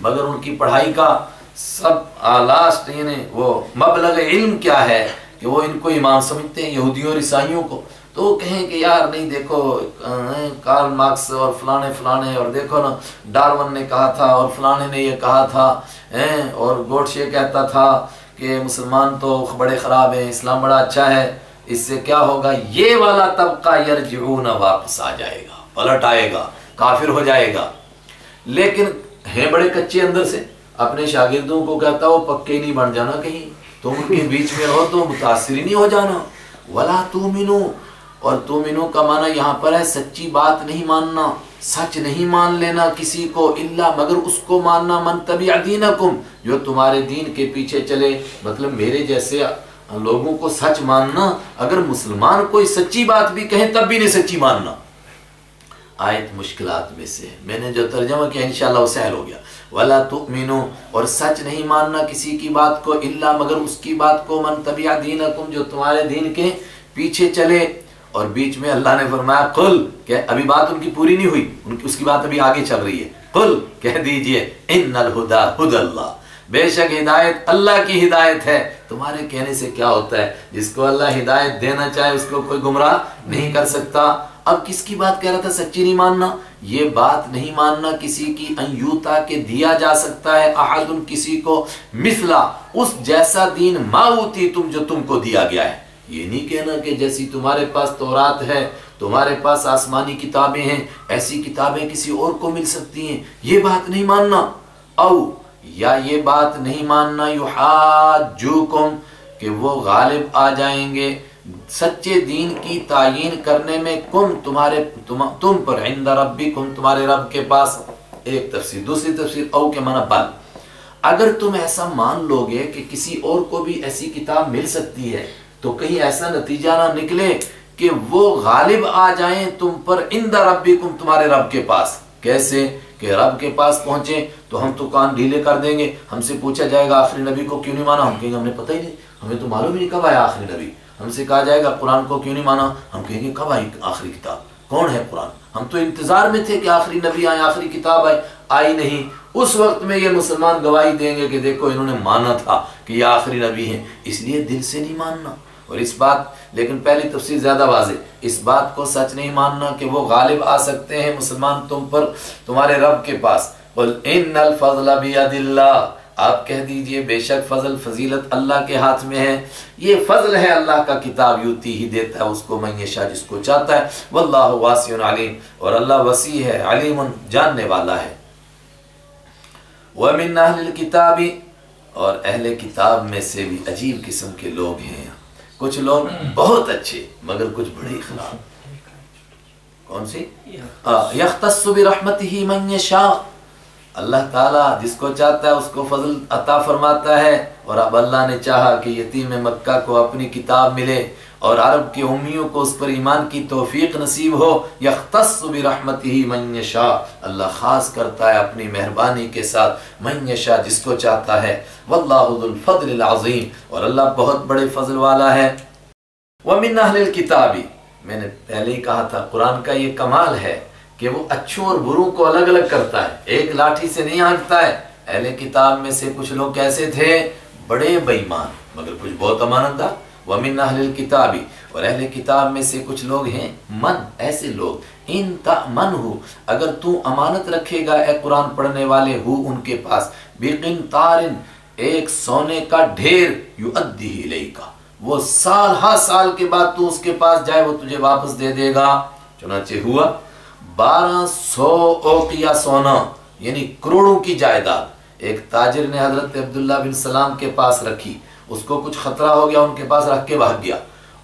مگر ان کی پڑھائی کا سب لاسٹ یعنی وہ مبلغ علم کیا ہے کہ وہ ان کو امام سمجھتے ہیں، یہودیوں اور عیسائیوں کو. تو وہ کہیں کہ یار نہیں دیکھو کارل مارکس اور فلانے اور دیکھو نا ڈارون نے کہا تھا اور فلانے نے یہ کہا تھا، اور گوڈشے کہتا تھا کہ مسلمان تو بڑے خراب ہیں، اسلام بڑا اچھا ہے، اس سے کیا ہوگا؟ یہ والا طبقہ یرجعون واپس آ جائے گا، پلٹ آئے گا، کافر ہو جائے گا. لیکن ہیں بڑے کچے اندر سے، اپنے شاگردوں کو کہتا وہ پکے نہیں بن جانا، کہیں تم ان کے بیچ میں رہو تو متاثر ہی نہیں ہو جانا. ولا تؤمنوا، اور تؤمنوا کا معنی یہاں پر ہے سچی بات نہیں ماننا، سچ نہیں مان لینا کسی کو، الا مگر اس کو ماننا من تبع دینکم، جو تمہارے دین کے پیچھے چلے. مطلب میرے جیسے لوگوں کو سچ ماننا، اگر مسلمان کوئی سچی بات بھی کہیں تب بھی نہیں سچی ماننا. آیت مشکلات میں سے میں نے جو ترجمہ کیا انشاءاللہ وہ سہل ہو گیا. ولا تؤمنوا، اور سچ نہیں ماننا کسی کی بات کو، الا مگر اس کی بات کو من تبع دینکم، جو تمہارے دین کے پیچھے چلے. اور بیچ میں اللہ نے فرمایا قل، کہ ابھی بات ان کی پوری نہیں ہوئی، اس کی بات ابھی آگے چل رہی ہے. قل، کہہ دیجئے ان الہدی ھدی اللہ، بے شک ہدایت اللہ کی ہدایت ہے. تمہارے کہنے سے کیا ہوتا ہے؟ جس کو اللہ ہدایت دینا چاہے اس کو کوئی گمراہ نہیں کر سکتا. اب کس کی بات کہہ رہا تھا سچی نہیں ماننا؟ یہ بات نہیں ماننا کسی کی ان یوتا کہ دیا جا سکتا ہے احد کسی کو مثلا اس جیسا دین ما اوتی تم جو تم کو دیا گیا ہے. یہ نہیں کہنا کہ جیسی تمہارے پاس تورات ہے، تمہارے پاس آسمانی کتابیں ہیں، ایسی کتابیں کسی اور کو مل سکتی ہیں، یہ بات نہیں ماننا. او یا یہ بات نہیں ماننا یحاجوکم، کہ وہ غالب آ جائیں گے سچے دین کی تعیین کرنے میں تم پر عند ربکم، تمہارے رب کے پاس. ایک تفسیر. دوسری تفسیر او کے معنی بل، اگر تم ایسا مان لو گے کہ کسی اور کو بھی ایسی کتاب مل سکتی ہے تو کہیں ایسا نتیجہ نہ نکلے کہ وہ غالب آ جائیں تم پر عند ربکم، تمہارے رب کے پاس. کیسے کہ رب کے پاس پہنچے تو ہم تو کان ڈھیلے کر دیں گے، ہم سے پوچھا جائے گا آخری نبی کو کیوں نہیں مانا، ہم کہیں گے ہم نے پتہ ہی نہیں، ہمیں تو معلوم ہی نہیں کب آیا آخری نبی. ہم سے کہا جائے گا قرآن کو کیوں نہیں مانا، ہم کہیں گے کب آئی آخری کتاب، کون ہے قرآن، ہم تو انتظار میں تھے کہ آخری نبی آئے، آخری کتاب آئی نہیں. اس وقت میں یہ مسلمان گواہی دیں گے کہ دیکھو انہوں نے مانا تھا کہ یہ آخری نبی ہیں، اس لیے دل سے نہیں ماننا. اور اس بات، لیکن پہلی تفسیر زیادہ واضح، اس بات کو سچ نہیں ماننا کہ وہ غالب آ سکتے ہیں مسلمان تم پر تمہارے رب کے پاس. قل ان الفضل بید اللہ، آپ کہہ دیجئے بے شک فضل فضیلت اللہ کے ہاتھ میں ہے. یہ فضل ہے اللہ کا، کتاب یوتی ہی دیتا ہے اس کو من یشاء، جس کو چاہتا ہے. واللہ واسع علیم، اور اللہ وسیع ہے، علیم جاننے والا ہے. ومن اہل الکتاب، اور اہل کتاب میں سے بھی عجیب قسم کے لوگ ہیں. کچھ لوگ بہت اچھے مگر کچھ بڑے خراب. کون سی؟ یختص برحمتہ من یشاء، اللہ تعالیٰ جس کو چاہتا ہے اس کو فضل عطا فرماتا ہے. اور اب اللہ نے چاہا کہ یتیم مکہ کو اپنی کتاب ملے اور عرب کے امیوں کو اس پر ایمان کی توفیق نصیب ہو. یختص برحمتہ من یشاء، اللہ خاص کرتا ہے اپنی مہربانی کے ساتھ من یشاء جس کو چاہتا ہے. واللہ ذو الفضل العظیم، اور اللہ بہت بڑے فضل والا ہے. ومن اہل الکتاب، میں نے پہلے ہی کہا تھا قرآن کا یہ کمال ہے کہ وہ اچھوں اور بروں کو الگ الگ کرتا ہے، ایک لاٹھی سے نہیں ہانکتا ہے. اہل کتاب میں سے کچھ لوگ کیسے تھے؟ بڑے بے ایمان مگر کچھ بہت امانت دار. ومن اہل الکتاب، اور اہل کتاب میں سے کچھ لوگ ہیں من، ایسے لوگ ان تأمنہ، اگر تو امانت رکھے گا اے قرآن پڑھنے والے، ہو ان کے پاس، بقنطار، ایک سونے کا ڈھیر، یؤدیہ الیک، وہ سال ہر سال کے بعد تو اس کے پاس جائے وہ تجھے واپس دے دے گا. چنانچہ ہوا 1200 اوقیہ سونا، یعنی کروڑوں کی جائیداد ایک تاجر نے حضرت عبداللہ بن سلام کے پاس رکھی. اس کو کچھ خطرہ ہو گیا، ان کے پاس رکھ کے بھاگ گیا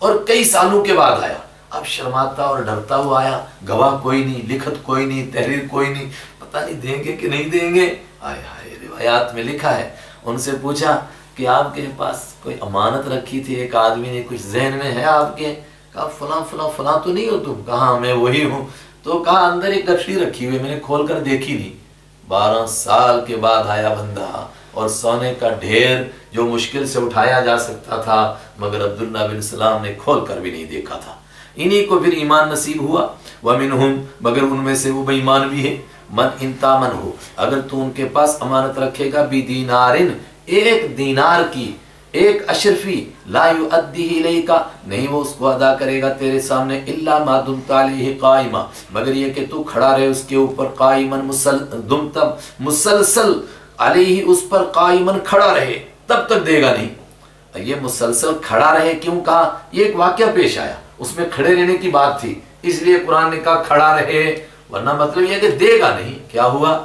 اور کئی سالوں کے بعد آیا. اب شرماتا اور ڈرتا ہوا آیا، گواہ کوئی نہیں، لکھت کوئی نہیں، تحریر کوئی نہیں، پتہ نہیں دیں گے کہ نہیں دیں گے. آئے ہائے، روایات میں لکھا ہے ان سے پوچھا کہ آپ کے پاس کوئی امانت رکھی تھی ایک آدمی نے، کچھ ذہن میں ہے آپ کے؟ کہا فلاں فلاں فلاں تو نہیں ہو تم؟ کہا میں وہی ہوں. تو کہا اندر ایک گٹھڑی رکھی ہوئی، میں نے کھول کر دیکھی نہیں. 12 سال کے بعد آیا بندہ اور سونے کا ڈھیر جو مشکل سے اٹھایا جا سکتا تھا مگر عبداللہ بن سلام نے کھول کر بھی نہیں دیکھا تھا. انہی کو پھر ایمان نصیب ہوا. ومنہم، مگر ان میں سے وہ بے ایمان بھی ہیں. من انتامن ہو، اگر تو ان کے پاس امانت رکھے گا بدینارن، ایک دینار کی، ایک اشرفی، لا یؤدیہ الیکا، نہیں وہ اس کو ادا کرے گا تیرے سامنے، الا ما دمت علیہ قائما، مگر یہ کہ تو کھڑا رہے اس کے اوپر، قائما دمت مسلسل علیہ، اس پر قائما کھڑا رہے، تب تک دے گا نہیں۔ یہ مسلسل کھڑا رہے کیوں کہا؟ یہ ایک واقعہ پیش آیا، اس میں کھڑے رہنے کی بات تھی، اس لیے قرآن نے کہا کھڑا رہے، ورنہ مطلب یہ کہ دے گا نہیں۔ کیا ہوا؟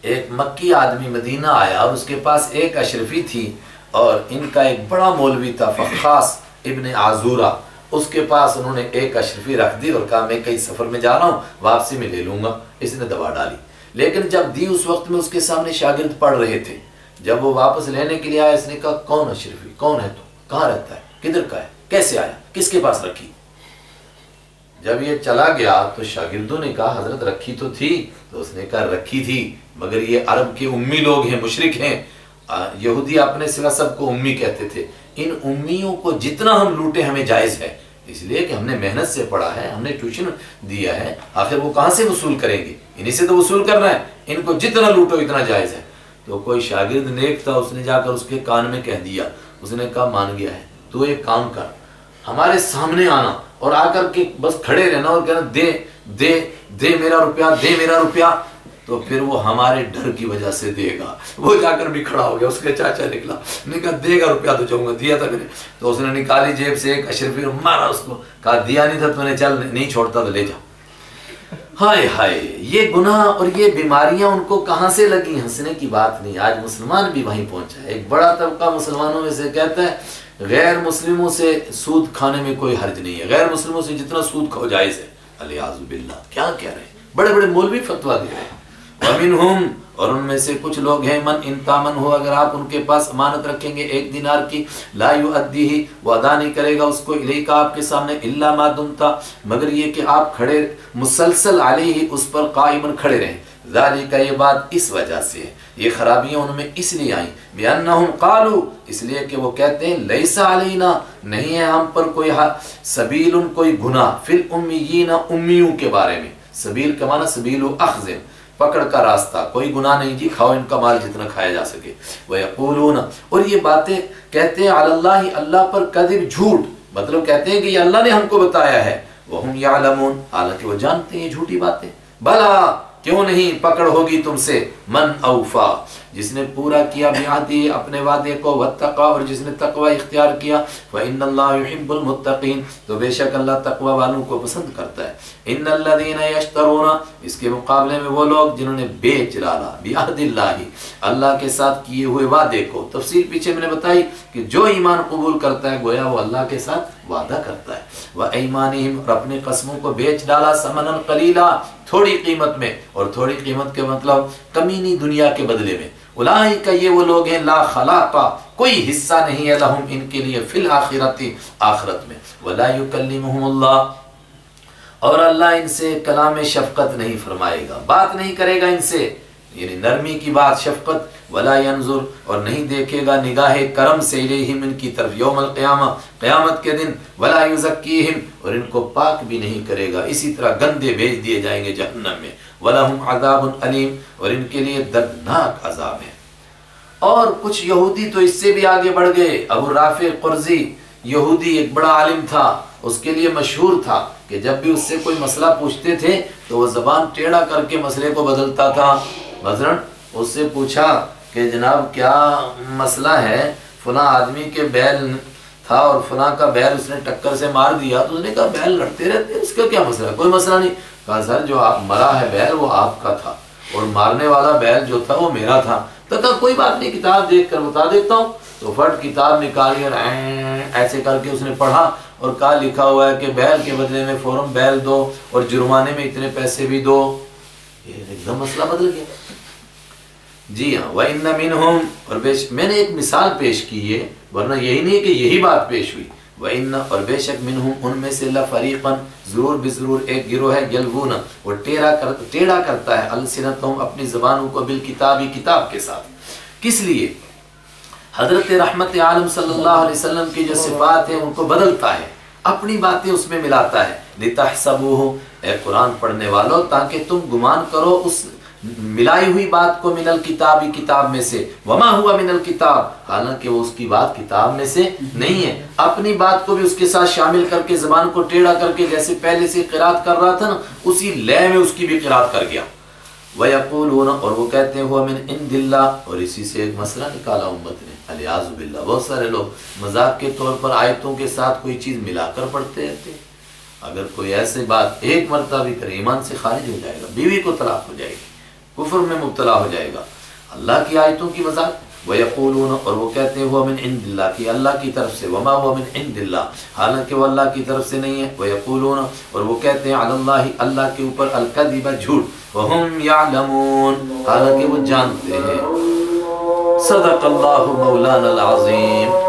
ایک مکی آدمی مدینہ آیا اور اس کے پاس ایک اشرفی تھی، اور ان کا ایک بڑا مولوی تھا فخاص ابن عزورہ، اس کے پاس انہوں نے ایک اشرفی رکھ دی اور کہا میں کئی سفر میں جا رہا ہوں، واپسی میں لے لوں گا۔ اس نے دبا ڈالی، لیکن جب دی اس وقت میں اس کے سامنے شاگرد پڑھ رہے تھے، جب وہ واپس لینے کے لیے آیا، اس نے کہا کون اشرفی، کون ہے تو، کہاں رہتا ہے، کدھر کا ہے، کیسے آیا، کس کے پاس رکھی؟ جب یہ چلا گیا تو شاگردوں نے کہا حضرت رکھی تو تھی، تو اس نے کہا رکھی تھی، مگر یہ عرب کے امی لوگ ہیں، مشرک ہیں، یہودی اپنے سوا سب کو امی کہتے تھے، ان امیوں کو جتنا ہم لوٹے ہمیں جائز ہے، اس لیے کہ ہم نے محنت سے پڑھا ہے، ہم نے ٹیوشن دیا ہے، آخر وہ کہاں سے وصول کریں گے، انہی سے تو وصول کرنا ہے، ان کو جتنا لوٹو اتنا جائز ہے۔ تو کوئی شاگرد نیک تھا، اس نے جا کر اس کے کان میں کہہ دیا، اس نے کہا مان گیا ہے، تو ایک کام کر، ہمارے سامنے آنا اور آ کر کے بس کھڑے رہنا اور کہنا دے دے دے میرا روپیہ، دے میرا روپیہ، تو پھر وہ ہمارے ڈر کی وجہ سے دے گا۔ وہ جا کر بھی کھڑا ہو گیا، اس کے چاچا نکلا، نے کہا دے گا روپیہ تو جاؤں گا، دیا تھا میں نے، تو اس نے نکالی جیب سے ایک اشرفی اور مارا اس کو، کہا دیا نہیں تھا تو نے، چل نہیں چھوڑتا تو لے جا۔ ہائے ہائے، یہ گناہ اور یہ بیماریاں ان کو کہاں سے لگی؟ ہنسنے کی بات نہیں، آج مسلمان بھی وہیں پہنچا ہے۔ ایک بڑا طبقہ مسلمانوں میں سے کہتا ہے غیر مسلموں سے سود کھانے میں کوئی حرج نہیں ہے، غیر مسلموں سے جتنا سود کھاؤ جائز ہے۔ الیاذ باللہ، کیا کہہ رہے ہیں، بڑے بڑے مولوی فتویٰ دے رہے ہیں۔ وَمِنْهُمْ، اور ان میں سے کچھ لوگ ہیں، من انتامن ہو، اگر آپ ان کے پاس امانت رکھیں گے ایک دینار کی، لا یؤدیہ، وہ ادا نہیں کرے گا اس کو، الیکا، آپ کے سامنے، الا ما دمتا، مگر یہ کہ آپ کھڑے مسلسل علیہ، اس پر قائما کھڑے رہیں، ذالک، یہ بات اس وجہ سے ہے، یہ خرابیاں ان میں اس لیے آئیں، بِأَنَّهُمْ قَالُوا، اس لیے کہ وہ کہتے ہیں لیس علینا، نہیں ہے ہم پر کوئی سبیل، کوئی گناہ، فی الامیین، امیوں کے بارے میں، سبیل کا معنی سبیل و اخذ، پکڑ کا راستہ، کوئی گناہ نہیں جی، کھاؤ ان کا مال جتنا کھایا جا سکے۔ وَيَقُولُونَ، اور یہ باتیں کہتے ہیں، علی اللہ، اللہ پر کذب، جھوٹ، مطلب کہتے ہیں کہ یہ اللہ نے ہم کو بتایا ہے، وَهُمْ يَعْلَمُونَ، حالانکہ وہ جانتے ہیں جھوٹی باتیں۔ بھلا کیوں نہیں پکڑ ہوگی تم سے، من اوفا، جس نے پورا کیا بعہدہ، اپنے وعدے کو، واتقا، اور جس نے تقوی اختیار کیا، فإن اللہ يحب المتقین، تو بے شک اللہ تقوی والوں کو پسند کرتا ہے۔ ان الذین یشترون، اس کے مقابلے میں وہ لوگ جنہوں نے بیچ ڈالا، بعہد اللہ، اللہ کے ساتھ کیے ہوئے وعدے کو، تفصیل پیچھے میں نے بتائی کہ جو ایمان قبول کرتا ہے گویا وہ اللہ کے ساتھ وعدہ کرتا ہے، وَأَيْمَانِهِمْ، اور اپنے قسموں کو بیچ ڈالا، ثمنا قلیلا، تھوڑی قیمت میں، اور تھوڑی قیمت کے مطلب کمینی دنیا کے بدلے میں، اولئک، یہ وہ لوگ ہیں، لا خلاق، کوئی حصہ نہیں ہے، لہم، ان کے لیے، فی الآخرۃ، آخرت میں، ولا یکلمہم اللہ، اور اللہ ان سے کلام شفقت نہیں فرمائے گا، بات نہیں کرے گا ان سے، یعنی نرمی کی بات، شفقت، ولا ینظر، اور نہیں دیکھے گا نگاہ کرم سے، الیہم، ان کی طرف، یوم القیامہ، قیامت کے دن، ولا یزکیہم، اور ان کو پاک بھی نہیں کرے گا، اسی طرح گندے بھیج دیے جائیں گے جہنم میں، وَلَهُمْ عَذَابٌ علیم، اور ان کے لیے دردناک عذاب ہے۔ اور کچھ یہودی تو اس سے بھی آگے بڑھ گئے، ابو رافع قرظی، یہودی، ایک بڑا عالم تھا، اس کے لیے مشہور تھا کہ جب بھی اس سے کوئی مسئلہ پوچھتے تھے تو وہ زبان ٹیڑھا کر کے مسئلے کو بدلتا تھا۔ مثلاً اس سے پوچھا کہ جناب کیا مسئلہ ہے، فلاں آدمی کے بیل تھا اور فلاں کا بیل اس نے ٹکر سے مار دیا، تو اس نے کہا بیل لڑتے رہتے ہیں، اس کا کیا مسئلہ ہے؟ کوئی مسئلہ نہیں۔ کہا سر جو آپ مرا ہے بیل وہ آپ کا تھا اور مارنے والا بیل جو تھا وہ میرا تھا۔ تو کہا کوئی بات نہیں، کتاب دیکھ کر بتا دیتا ہوں۔ تو فٹ کتاب نکالی اور ایسے کر کے اس نے پڑھا اور کہا لکھا ہوا ہے کہ بیل کے بدلے میں فوراً بیل دو اور جرمانے میں اتنے پیسے بھی دو۔ یہ ایک دم مسئلہ بدل گیا۔ جی ہاں، وَإِنَّ مِنْهُمْ، اور میں نے ایک مثال پیش کی ہے، ورنہ یہی نہیں کہ یہی بات پیش ہوئی۔ وَإِنَّ، اور بے شک مِنْهُمْ، ان میں سے لَفَرِيقًا، ضرور بضرور ایک گروہ ہے، یلوون، وہ ٹیڑھا کرتا ہے، السنتہم، اپنی زبانوں کو، بالکتاب، کتاب کے ساتھ۔ کس لیے؟ حضرت رحمت عالم صلی اللہ علیہ وسلم کی جو صفات ہیں ان کو بدلتا ہے، اپنی باتیں اس میں ملاتا ہے، لتحسبوہ، اے قرآن پڑھنے والوں تاکہ تم گمان کرو اس ملائی ہوئی بات کو من الکتاب، کتاب میں سے، وما ہوا من الکتاب، حالانکہ وہ اس کی بات کتاب میں سے نہیں ہے، اپنی بات کو بھی اس کے ساتھ شامل کر کے زبان کو ٹیڑھا کر کے جیسے پہلے سے قرات کر رہا تھا نا اسی لے میں اس کی بھی قرات کر گیا۔ وَيَقُولُونَ، اور وہ کہتے ہیں ہوا من عند اللہ، اور اسی سے ایک مسئلہ نکالا امت نے، الیاذ باللہ، بہت سارے لوگ مذاق کے طور پر آیتوں کے ساتھ کوئی چیز ملا کر پڑھتے رہتے ہیں۔ اگر کوئی ایسے بات ایک مرتبہ بھی کرے ایمان سے خارج ہو جائے گا، بیوی کو طلاق ہو جائے گی، کفر میں مبتلا ہو جائے گا، اللہ کی آیتوں کی مذاق۔ وَيَقُولُونَ، اور وہ کہتے ہیں ہوا من عند اللہ، کہ اللہ کی طرف سے، وما ہوا من عند اللہ، حالانکہ وہ اللہ کی طرف سے نہیں ہے۔ وَيَقُولُونَ، اور وہ کہتے ہیں علی اللہ، اللہ کے اوپر، الکذب، جھوٹ، وَهُمْ يَعْلَمُونَ، حالانکہ وہ جانتے ہیں۔ صدق اللہ مولانا العظیم۔